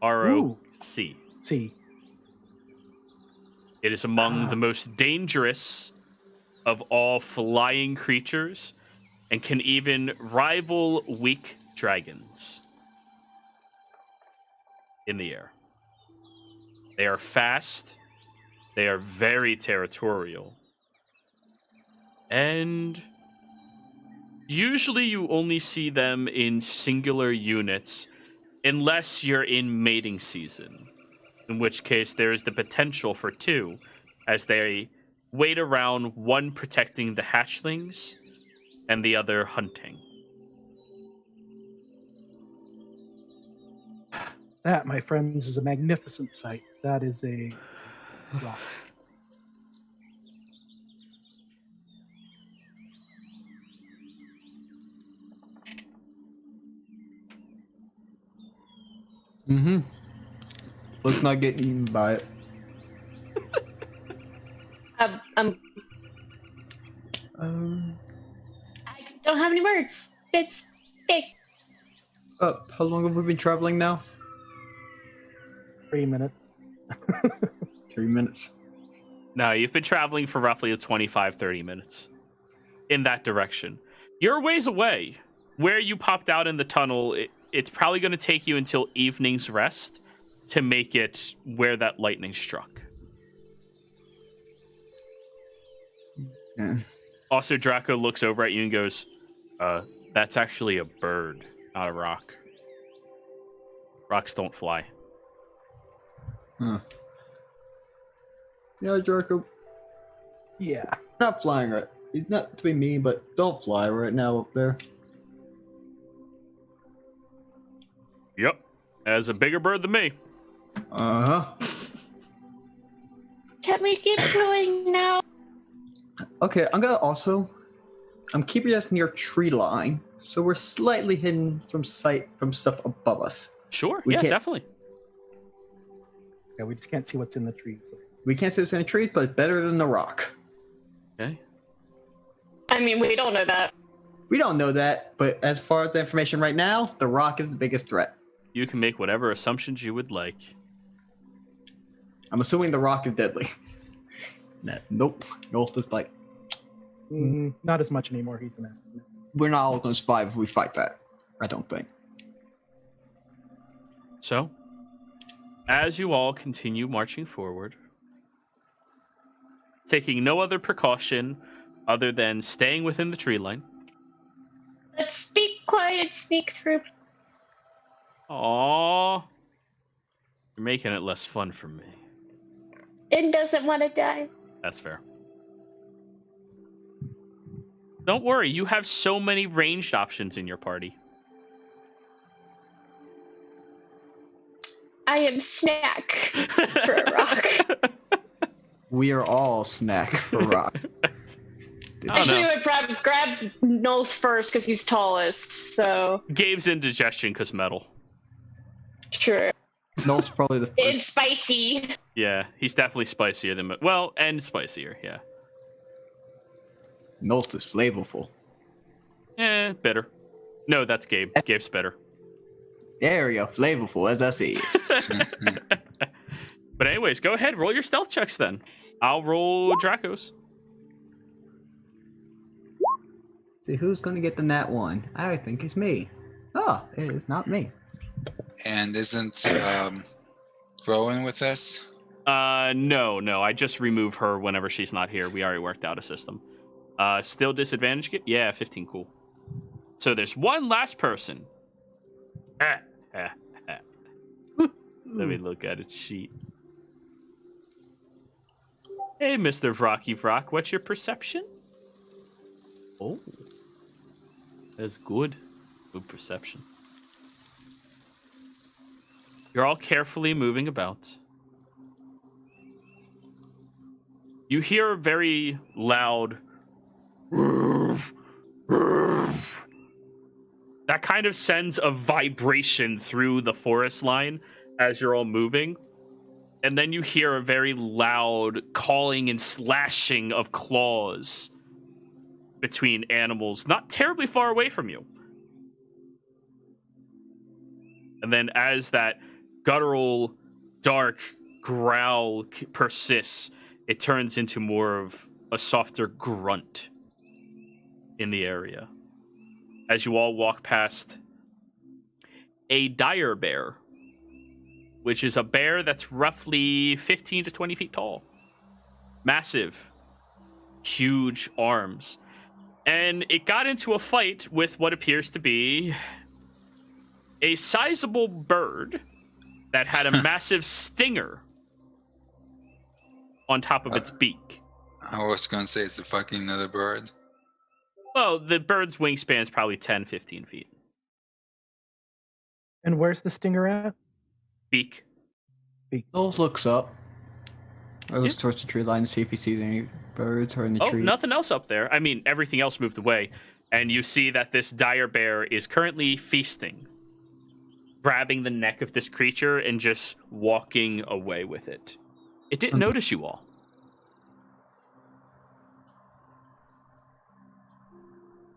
R-O-C. See. It is among the most dangerous of all flying creatures and can even rival weak dragons in the air. They are fast. They are very territorial. And usually you only see them in singular units unless you're in mating season, in which case there is the potential for two, as they wait around, one protecting the hatchlings and the other hunting. That, my friends, is a magnificent sight. That is a rock. Mm-hmm. Let's not get eaten by it. I don't have any words. It's big. How long have we been traveling now? 3 minutes. 3 minutes. No, you've been traveling for roughly 25, 30 minutes in that direction. You're a ways away. Where you popped out in the tunnel, it's probably going to take you until evening's rest to make it where that lightning struck. Yeah. Also, Draco looks over at you and goes, that's actually a bird, not a rock. Rocks don't fly. Huh. Yeah, Draco. Yeah. Not flying right. It's not to be mean, but don't fly right now up there. Yep. As a bigger bird than me. Uh-huh. Can we keep going now? Okay, I'm keeping us near tree line, so we're slightly hidden from sight from stuff above us. Sure. We Yeah, can't- definitely. Yeah, we just can't see what's in the trees. We can't see what's in the trees, but it's better than the rock. Okay. I mean, we don't know that. We don't know that, but as far as the information right now, the rock is the biggest threat. You can make whatever assumptions you would like. I'm assuming the rock is deadly. Nope. Nolt is like, Not as much anymore. He's an accident. we're not all going to survive if we fight that. I don't think. So, as you all continue marching forward, taking no other precaution other than staying within the tree line. Let's be quiet, sneak through. Aww. You're making it less fun for me. It doesn't want to die. That's fair. Don't worry, you have so many ranged options in your party. I am snack for a rock. We are all snack for rock. I don't Actually, know. I would grab Nolth first because he's tallest. So Gabe's indigestion because metal. true. Nolt's probably the first. It's spicy. Yeah, he's definitely spicier than and spicier. Yeah, Nolt is flavorful. bitter. No, that's Gabe. Gabe's better. There we go. Flavorful, as I see. But anyways, go ahead. Roll your stealth checks then. I'll roll Draco's. See who's gonna get the nat 1. I think it's me. Oh, it is not me. And isn't Rowan with us? No. I just remove her whenever she's not here. We already worked out a system. Still disadvantage get? Yeah, 15, cool. So there's one last person. Let me look at its sheet. Hey, Mr. Vrocky Vrock, what's your perception? Oh, that's good. Good perception. You're all carefully moving about. You hear a very loud that kind of sends a vibration through the forest line as you're all moving. And then you hear a very loud calling and slashing of claws between animals not terribly far away from you. And then as that guttural, dark growl persists, it turns into more of a softer grunt in the area. As you all walk past a dire bear, which is a bear that's roughly 15 to 20 feet tall. Massive, huge arms. And it got into a fight with what appears to be a sizable bird that had a massive stinger on top of its beak. I was going to say it's a fucking another bird. Well, the bird's wingspan is probably 10, 15 feet. And where's the stinger at? Beak. Knowles looks up. Looks Yeah. towards the tree line to see if he sees any birds or in the Oh, tree. nothing else up there. I mean, everything else moved away. And you see that this dire bear is currently feasting, grabbing the neck of this creature and just walking away with it. It didn't notice you all.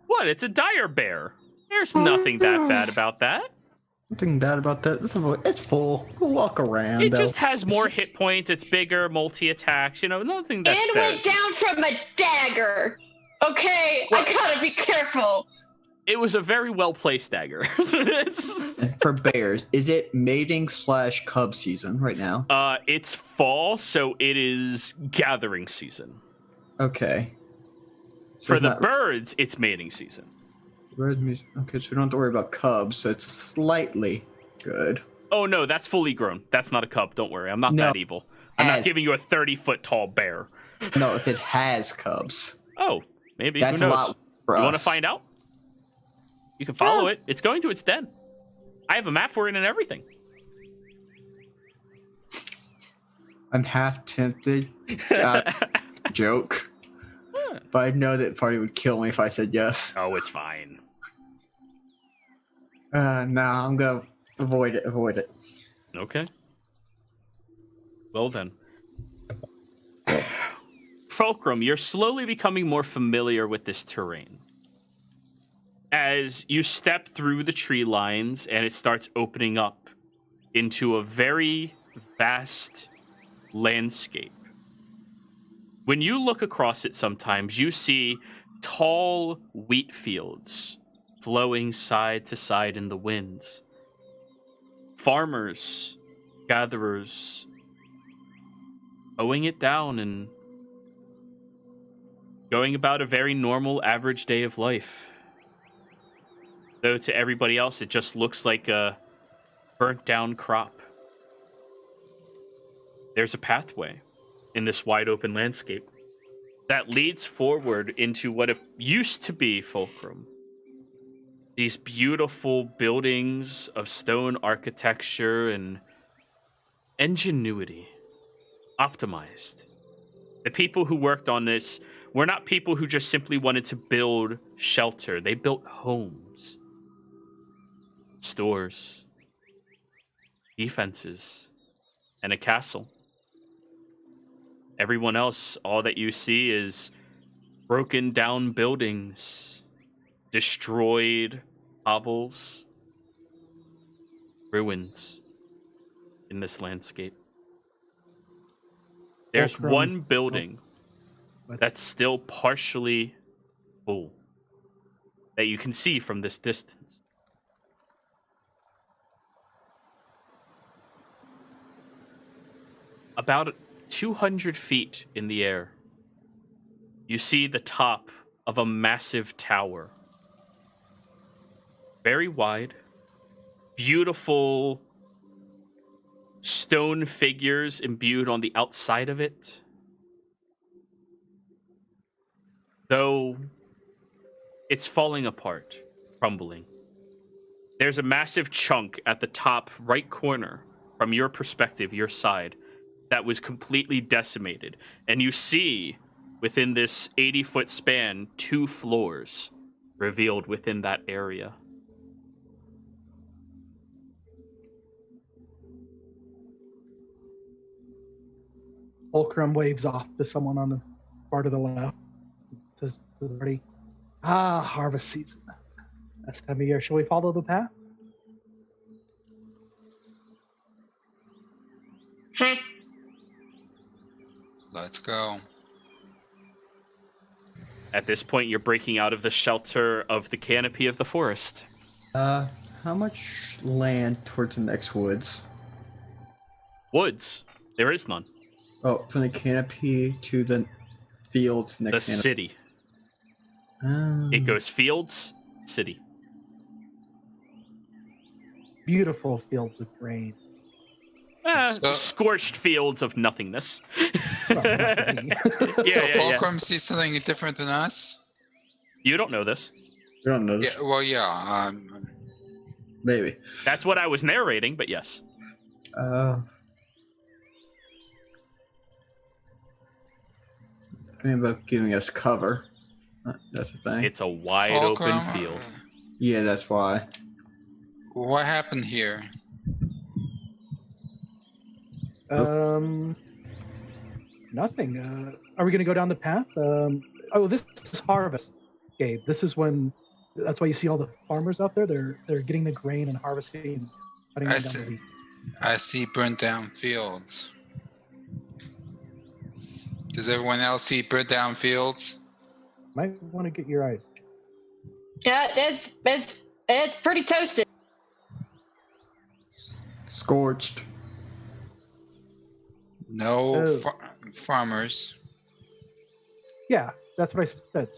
What? It's a dire bear. There's nothing that bad about that. Nothing bad about that. It's full. We'll walk around. It just has more hit points. It's bigger, multi-attacks. Nothing that's And there. went down from a dagger. Okay, Well- I gotta be careful. It was a very well-placed dagger. For bears, is it mating / cub season right now? It's fall, so it is gathering season. Okay. So For it's the not- birds, it's mating season. Okay, so we don't have to worry about cubs, so it's slightly good. Oh no, that's fully grown. That's not a cub. Don't worry, I'm not No, that evil. I'm not as- giving you a 30-foot tall bear. No, if it has cubs, Oh, maybe. that's Who a knows? lot for You us. want to find out? You can follow it. It's going to its den. I have a map for it and everything. I'm half tempted. Joke. But I know that party would kill me if I said yes. Oh, it's fine. No, I'm gonna avoid it. Avoid it. Okay. Well then. Fulcrum, you're slowly becoming more familiar with this terrain. As you step through the tree lines and it starts opening up into a very vast landscape. When you look across it sometimes, you see tall wheat fields flowing side to side in the winds. Farmers, gatherers, mowing it down and going about a very normal, average day of life. Though to everybody else, it just looks like a burnt down crop. There's a pathway in this wide open landscape that leads forward into what it used to be Fulcrum. These beautiful buildings of stone architecture and ingenuity, optimized. The people who worked on this were not people who just simply wanted to build shelter. They built homes, stores, defenses, and a castle. Everyone else, all that you see is broken down buildings, destroyed hovels, ruins in this landscape. There's Fulcrum. one building that's still partially full. that you can see from this distance. About 200 feet in the air, you see the top of a massive tower. Very wide, beautiful stone figures imbued on the outside of it. Though it's falling apart, crumbling. There's a massive chunk at the top right corner from your perspective, your side, that was completely decimated. And you see within this 80-foot span 2 floors revealed within that area. Fulcrum waves off to someone on the part of the left. Says to the party, harvest season. That's the time of year. Shall we follow the path? Huh. Let's go. At this point, you're breaking out of the shelter of the canopy of the forest. How much land towards the next woods? Woods. There is none. Oh, from the canopy to the fields The next canopy. city. It goes fields, city. Beautiful fields of grain. So- Scorched fields of nothingness. Well, nothing. Yeah. Fulcrum sees something different than us? You don't know this. We don't know. Yeah, well, yeah. Maybe. That's what I was narrating, but yes. Think about giving us cover. That's the thing. It's a wide Fulcrum, open field. Yeah, that's why. What happened here? Nothing. Are we going to go down the path? This is harvest, Gabe. This is when. That's why you see all the farmers out there. They're getting the grain and harvesting. And cutting I it down the see. wheat. I see burnt down fields. Does everyone else see burnt down fields? Might want to get your eyes. Yeah, it's pretty toasted. Scorched. No Oh. farmers. Yeah, that's what I said.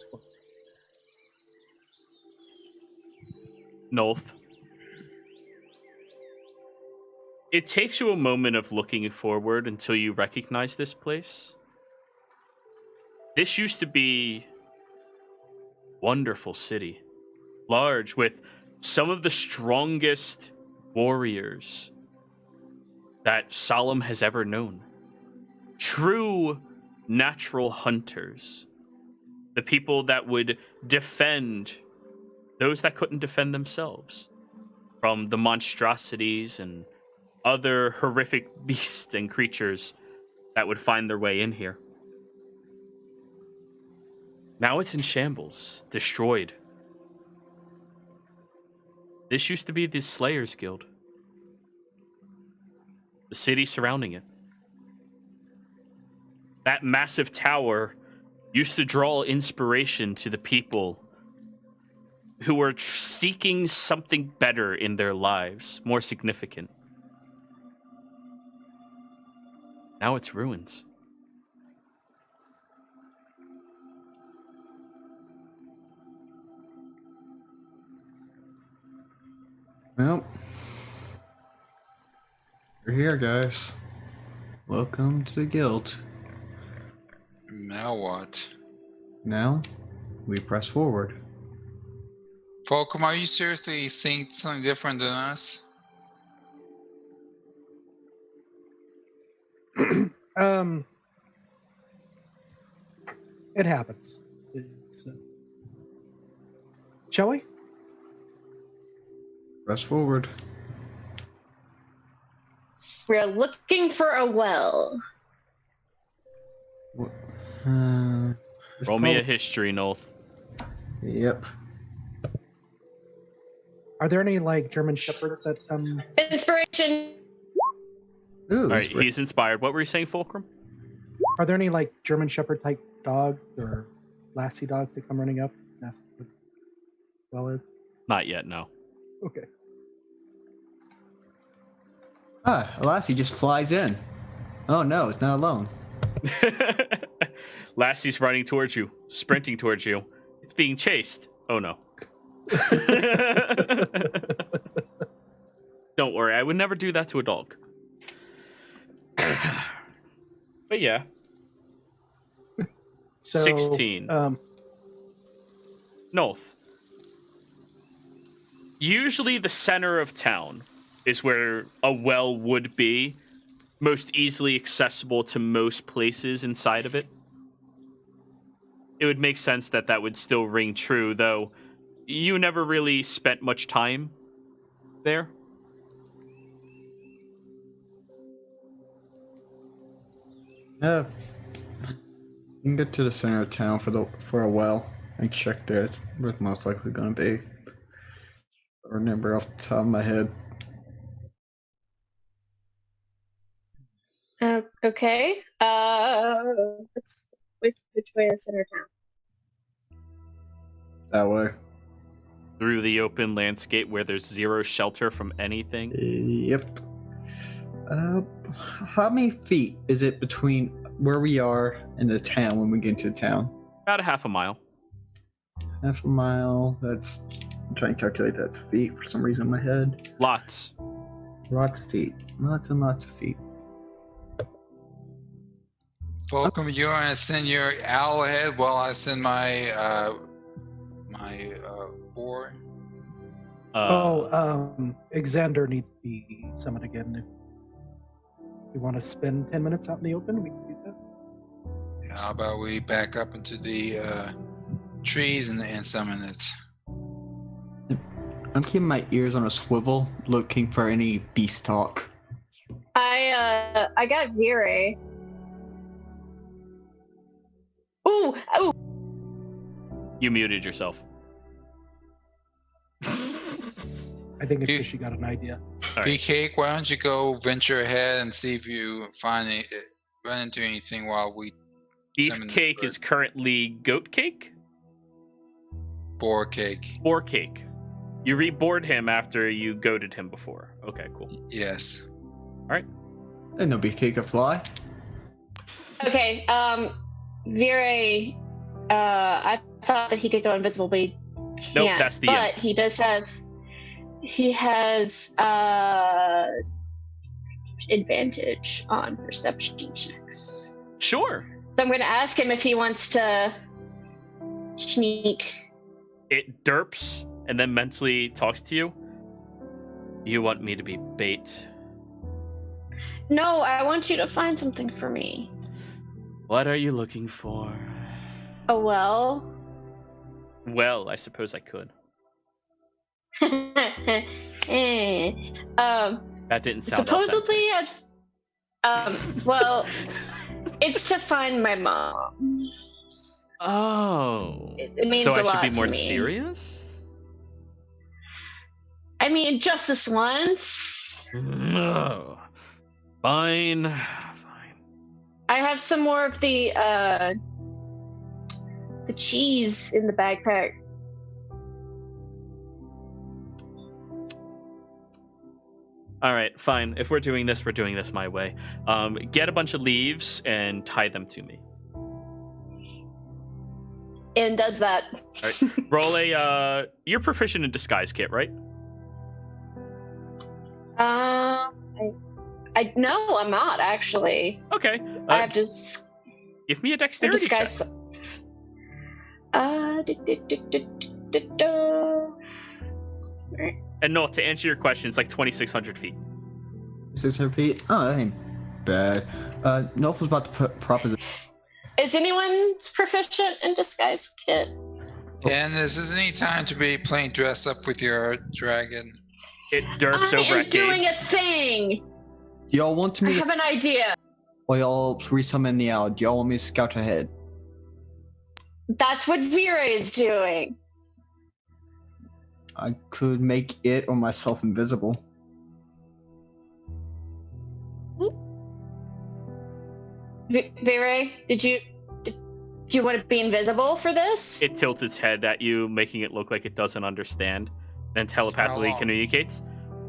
North. It takes you a moment of looking forward until you recognize this place. This used to be a wonderful city, large with some of the strongest warriors that Solemn has ever known. True natural hunters. The people that would defend those that couldn't defend themselves from the monstrosities and other horrific beasts and creatures that would find their way in here. Now it's in shambles, destroyed. This used to be the Slayers Guild. The city surrounding it. That massive tower used to draw inspiration to the people who were seeking something better in their lives, more significant. Now it's ruins. Well, we're here, guys. Welcome to the guild. Now what? Now, we press forward. Fulcrum, are you seriously seeing something different than us? It happens. Shall we? Press forward. We're looking for a well. There's Roll me a prob- history, Nolth. Yep. Are there any like German shepherds that Inspiration. Ooh, All right, that's great. he's inspired. What were you saying, Fulcrum? Are there any like German shepherd type dogs or lassie dogs that come running up? And ask for well is? Not yet, no. Okay. Lassie just flies in. Oh no, it's not alone. Lassie's running towards you, sprinting towards you. It's being chased. Oh no. Don't worry, I would never do that to a dog. But yeah, So 16. North. Usually the center of town is where a well would be, most easily accessible to most places inside of it. It would make sense that that would still ring true, though you never really spent much time there. Yeah. You can get to the center of town for a well and check there. It's where it's most likely gonna be. I remember off the top of my head. Okay. Which way is center town? That way. Through the open landscape where there's zero shelter from anything. Yep. How many feet is it between where we are and the town when we get into town? About a half a mile. Half a mile. That's. I'm trying to calculate that to feet for some reason in my head. Lots. Lots of feet. Lots and lots of feet. Fulcrum, you want to send your owl ahead while I send my boar? Xander needs to be summoned again. If you want to spend 10 minutes out in the open, we can do that. How about we back up into the trees and summon it? I'm keeping my ears on a swivel, looking for any beast talk. I got Vire. Ooh! You muted yourself. I think it's You- because she got an idea. All right. Cake, why don't you go venture ahead and see if you run into anything while we summon this Beefcake bird. is currently goat cake? Boar cake. Boar cake. You reboard him after you goaded him before. Okay, cool. Yes. And no beefcake could fly. Okay, Vire, I thought that he could go invisible, but he can't. Nope, that's the But he does have. He has advantage on perception checks. Sure. So I'm going to ask him if he wants to sneak. It derps and then mentally talks to you. You want me to be bait? No, I want you to find something for me. What are you looking for? Oh well. Well, I suppose I could. That didn't sound supposedly, well, it's to find my mom. Oh. It means so a I should lot be more to me. serious? I mean, just this once. No. Fine. I have some more of the cheese in the backpack. All right, fine. If we're doing this my way. Get a bunch of leaves and tie them to me. And does that. All right. Roll a. You're proficient in disguise kit, right? I no, I'm not actually. Okay. I have to Give me a dexterity check. disguise. And no, to answer your question, it's like 2,600 feet. 600 feet? Oh, that ain't bad. Nolf was about to put proposition. Is anyone proficient in disguise kit? And this isn't any time to be playing dress up with your dragon. It derps I over am at Gabe. doing a thing. Y'all want I me to, have an idea. or y'all resummon the owl? Do y'all want me to scout ahead? That's what Vera is doing. I could make it or myself invisible. Vera, did you Do you want to be invisible for this? It tilts its head at you, making it look like it doesn't understand, then telepathically long? communicates.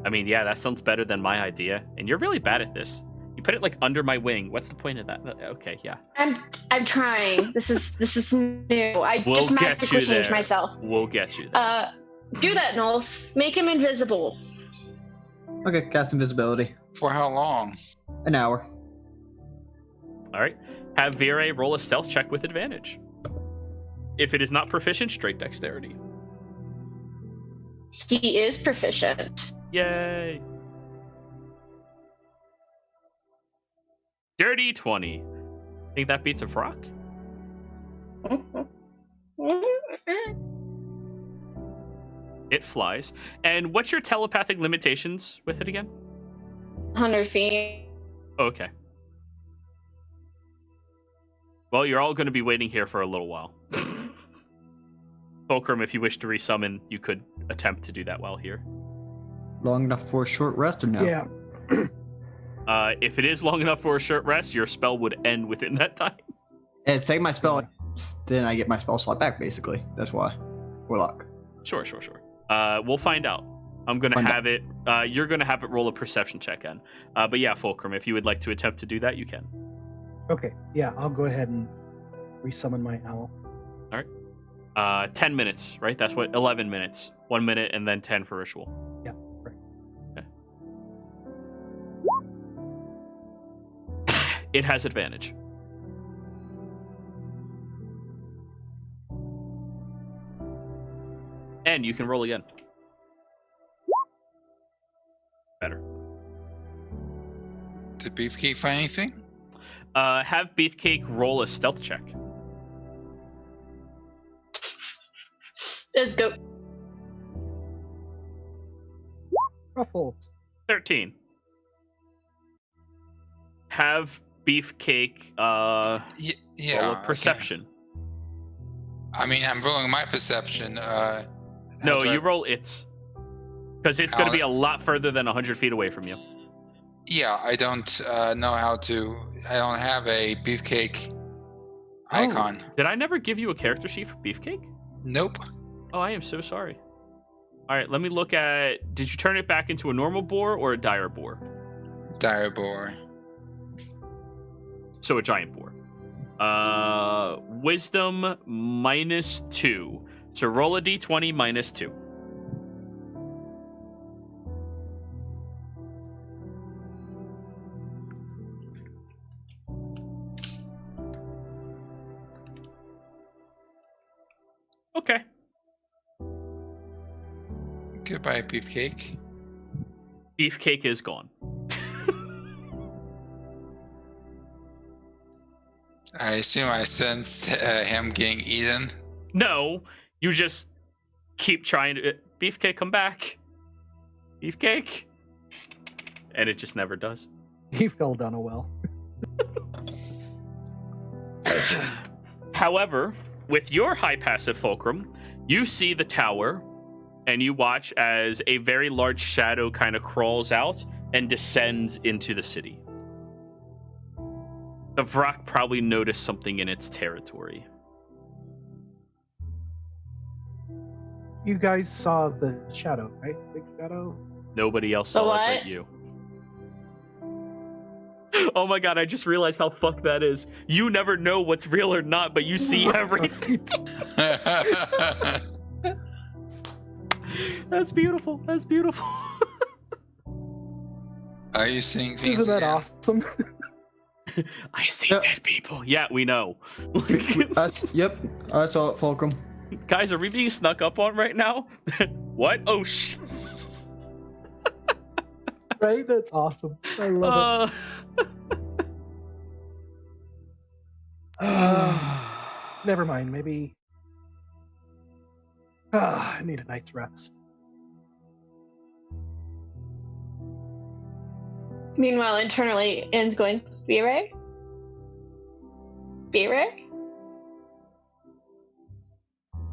I mean, yeah, that sounds better than my idea. And you're really bad at this. You put it like under my wing. What's the point of that? Okay, yeah. I'm trying. This is new. I We'll just get magically you changed there. myself. We'll get you there. Do that, Nolf. Make him invisible. Okay, cast invisibility. For how long? An hour. All right. Have Vire roll a stealth check with advantage. If it is not proficient, straight dexterity. He is proficient. Yay. Dirty 20. Think that beats a Vrock? It flies. And what's your telepathic limitations with it again? 100 feet. Okay. Well, you're all going to be waiting here for a little while. Fulcrum, if you wish to resummon, you could attempt to do that while here. Long enough for a short rest or no? Yeah. If it is long enough for a short rest, your spell would end within that time. And say my spell, then I get my spell slot back, basically. That's why. Warlock. Sure. We'll find out. I'm going to have it. You're going to have it roll a perception check in. But yeah, Fulcrum, if you would like to attempt to do that, you can. Okay. Yeah, I'll go ahead and resummon my owl. 10 minutes, right? That's what, 11 minutes. 1 minute and then 10 for ritual. Yeah, right. Okay. It has advantage. And you can roll again. Better. Did Beefcake find anything? Have Beefcake roll a stealth check. Let's go. Ruffles. 13. Have Beefcake roll Yeah. a perception. I mean, I'm rolling my perception. No, you roll its. Because it's going to be a lot further than 100 feet away from you. Yeah, I don't know how to. I don't have a Beefcake icon. Did I never give you a character sheet for Beefcake? Nope. Oh, I am so sorry. All right, let me look at. Did you turn it back into a normal boar or a dire boar? Dire boar. So a giant boar. Wisdom -2. So roll a d20 -2. Okay. Goodbye, Beefcake. Beefcake is gone. I assume I sensed him getting eaten. No, you just keep trying to. Beefcake, come back. Beefcake. And it just never does. He fell down a well. However, with your high passive Fulcrum, you see the tower and you watch as a very large shadow kind of crawls out and descends into the city. The Vrock probably noticed something in its territory. You guys saw the shadow, right? Big shadow? Nobody else The saw it what? but you. Oh my god, I just realized how fucked that is. You never know what's real or not, but you see everything. That's beautiful. That's beautiful. Are you seeing things? Isn't that again? awesome? I see dead people. Yeah, we know. Yep, I saw it, Fulcrum. Guys, are we being snuck up on right now? What? Oh, Right? That's awesome. I love it. Never mind. Maybe. I need a night's rest. Meanwhile, internally, Ian's going, Vire? Vire?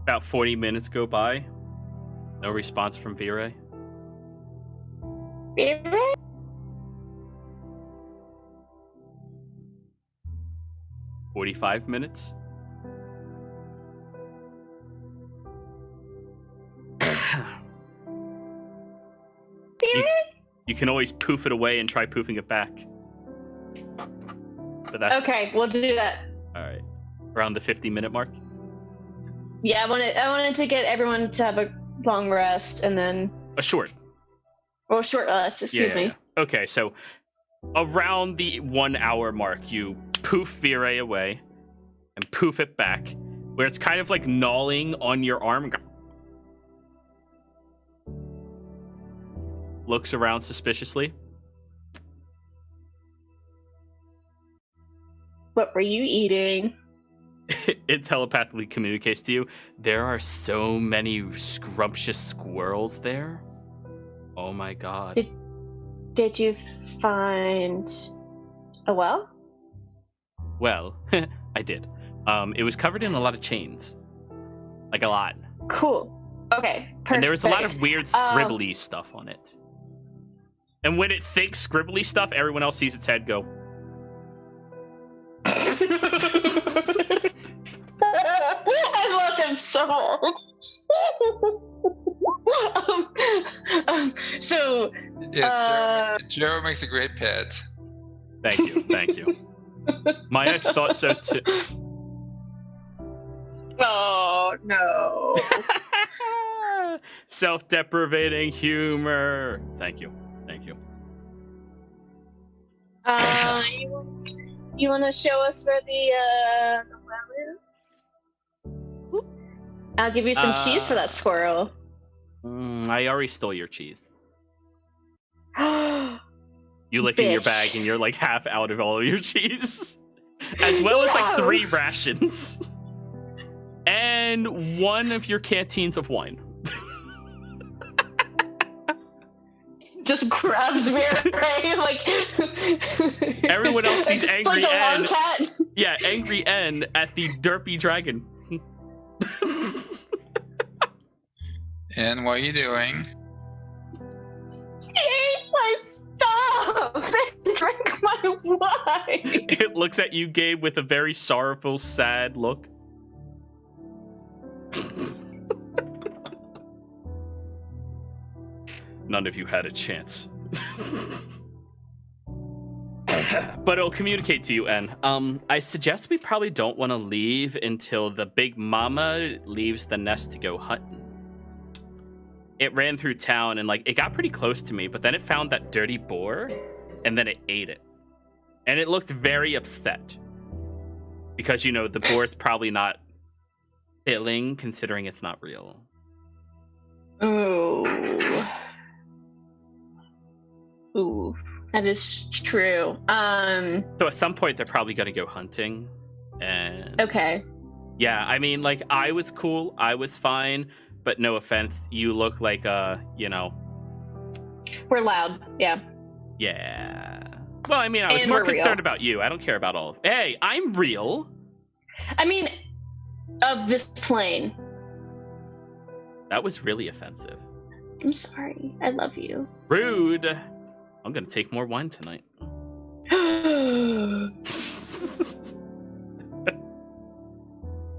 About 40 minutes go by. No response from Vire. Vire? 45 minutes. You can always poof it away and try poofing it back. But that's Okay, we'll do that. all right. Around the 50-minute mark. Yeah, I wanted to get everyone to have a long rest and then A short. short rest. Excuse me. Yeah. Okay, so around the 1 hour mark, you poof Vire away and poof it back, where it's kind of like gnawing on your arm. Looks around suspiciously. What were you eating? It telepathically communicates to you. There are so many scrumptious squirrels there. Oh my god. Did you find a well? Well, I did. It was covered in a lot of chains. Like a lot. Cool. Okay. Perfect. And there was a lot of weird scribbly stuff on it. And when it thinks scribbly stuff, everyone else sees its head go. I love him so much. So Yes, Joe makes a great pet. Thank you, thank you. My ex thought so too. oh no. Self-deprivating humor. Thank you, thank you. You want to show us where the well is? I'll give you some cheese for that squirrel. I already stole your cheese. Oh, You look in your Bitch. bag and you're like half out of all of your cheese. As well as like No. 3 rations. And 1 of your canteens of wine. just grabs me right? Like Everyone else sees it's angry like a long N. cat. Yeah, angry N at the derpy dragon. And what are you doing? He ate my stuff and drank my wine. It looks at you, Gabe, with a very sorrowful, sad look. None of you had a chance. But it'll communicate to you, N. I suggest we probably don't want to leave until the big mama leaves the nest to go hunting. It ran through town and, like, it got pretty close to me, but then it found that dirty boar, and then it ate it. And it looked very upset. Because, you know, the boar's probably not filling, considering it's not real. Ooh. Ooh. That is true. So at some point, they're probably going to go hunting. And Okay. yeah, I mean, like, I was cool. I was fine. But no offense, you look like you know. We're loud. Yeah. Yeah. Well, I mean, I was And more we're real. concerned about you. I don't care about all of. Hey, I'm real. I mean, of this plane. That was really offensive. I'm sorry. I love you. Rude. I'm gonna take more wine tonight.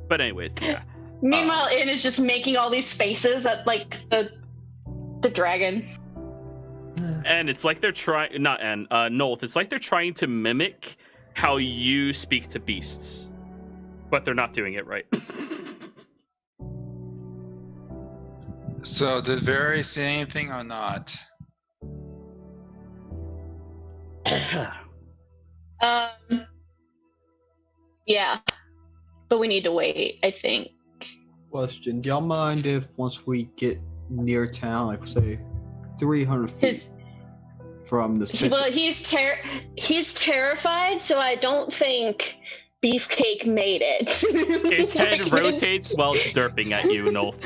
But anyways, yeah. Meanwhile, Inn is just making all these faces at like the dragon. And it's like they're trying, not and Nolth. It's like they're trying to mimic how you speak to beasts, but they're not doing it right. So did Very see anything or not? Yeah, but we need to wait. I think. Question: do y'all mind if once we get near town, like say 300 feet His from the city, well, he's terrified, so I don't think Beefcake made it. Its head rotates while it's derping at you, Nolth.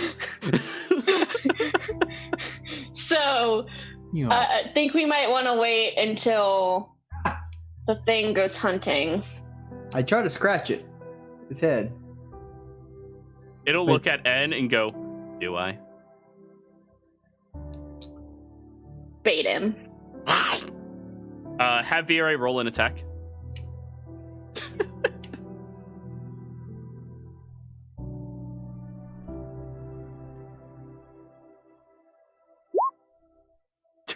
So You know, I think we might want to wait until the thing goes hunting. I try to scratch it, its head. It'll look at N and go, "Do I?" Bait him. Have Vira roll an attack.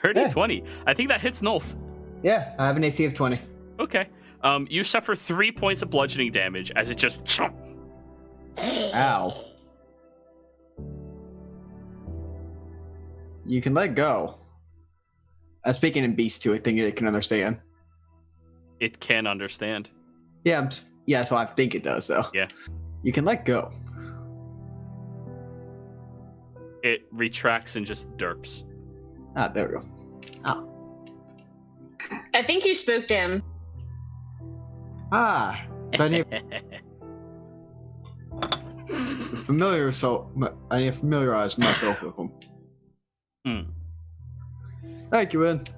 Dirty Yeah. 20. I think that hits Nolth. Yeah, I have an AC of 20. Okay. You suffer 3 points of bludgeoning damage as it just chomp. Ow. You can let go. I'm speaking in beast too. I think it can understand. It can understand. Yeah, yeah. So I think it does, though. Yeah. You can let go. It retracts and just derps. Ah, there we go. Ah, I think you spooked him. ah. So I need I need to familiarize myself with them. Hmm. Thank you, Ed.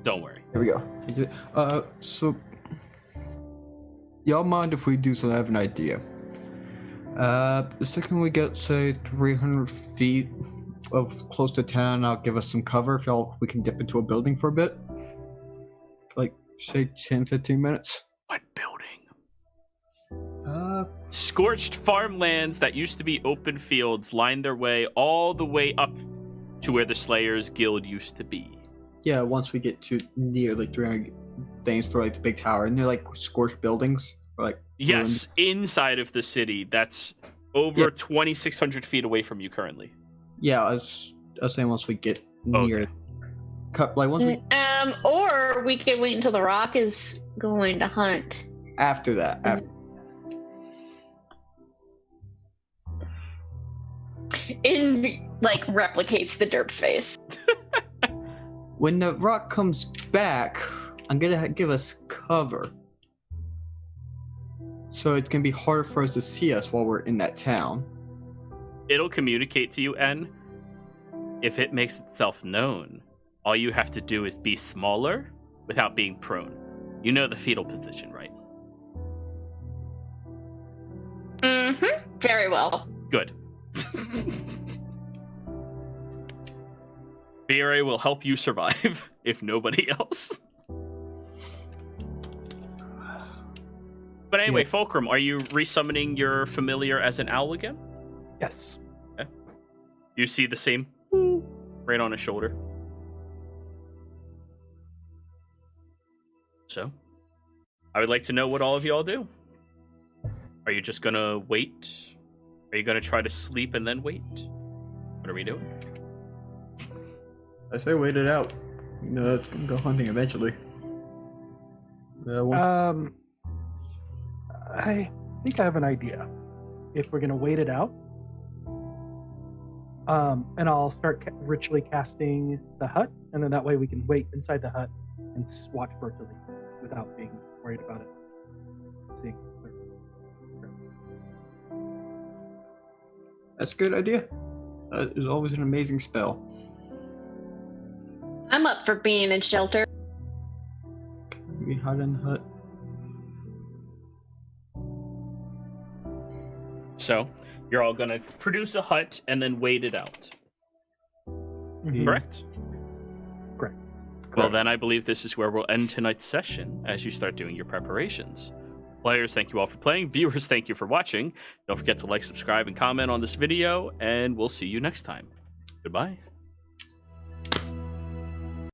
Don't worry. Here we go. So y'all mind if we do so I have an idea? The second we get, say, 300 feet of close to town, I'll give us some cover if we can dip into a building for a bit. Like, say, 10, 15 minutes. What building? Scorched farmlands that used to be open fields line their way all the way up to where the Slayers Guild used to be. Yeah, once we get to near, like, 300 things for, like, the big tower, and they're, like, scorched buildings, or, like... Yes, inside of the city. That's over 2,600 feet away from you currently. Yeah, I was saying once we get near... Like, once we... Or we could wait until the rock is going to hunt. After that. Replicates the derp face. When the rock comes back, I'm gonna give us cover. So it's gonna be harder for us to see us while we're in that town. It'll communicate to you, N. If it makes itself known, all you have to do is be smaller without being prone. You know the fetal position, right? Mm-hmm. Very well. Good. BRA will help you survive, if nobody else. But anyway, Fulcrum, are you resummoning your familiar as an owl again? Yes. Okay. You see the same right on his shoulder. So, I would like to know what all of y'all do. Are you just gonna wait? Are you gonna try to sleep and then wait? What are we doing? I say wait it out. Let's go hunting eventually. I think I have an idea. If we're gonna wait it out, and I'll start ritually casting the hut, and then that way we can wait inside the hut and watch for it to leave without being worried about it. See. That's a good idea. That is always an amazing spell. I'm up for being in shelter. We hide in the hut. So, you're all gonna produce a hut and then wait it out. Mm-hmm. Correct? Correct. Well, then I believe this is where we'll end tonight's session as you start doing your preparations. Players, thank you all for playing. Viewers, thank you for watching. Don't forget to like, subscribe, and comment on this video, and we'll see you next time. Goodbye.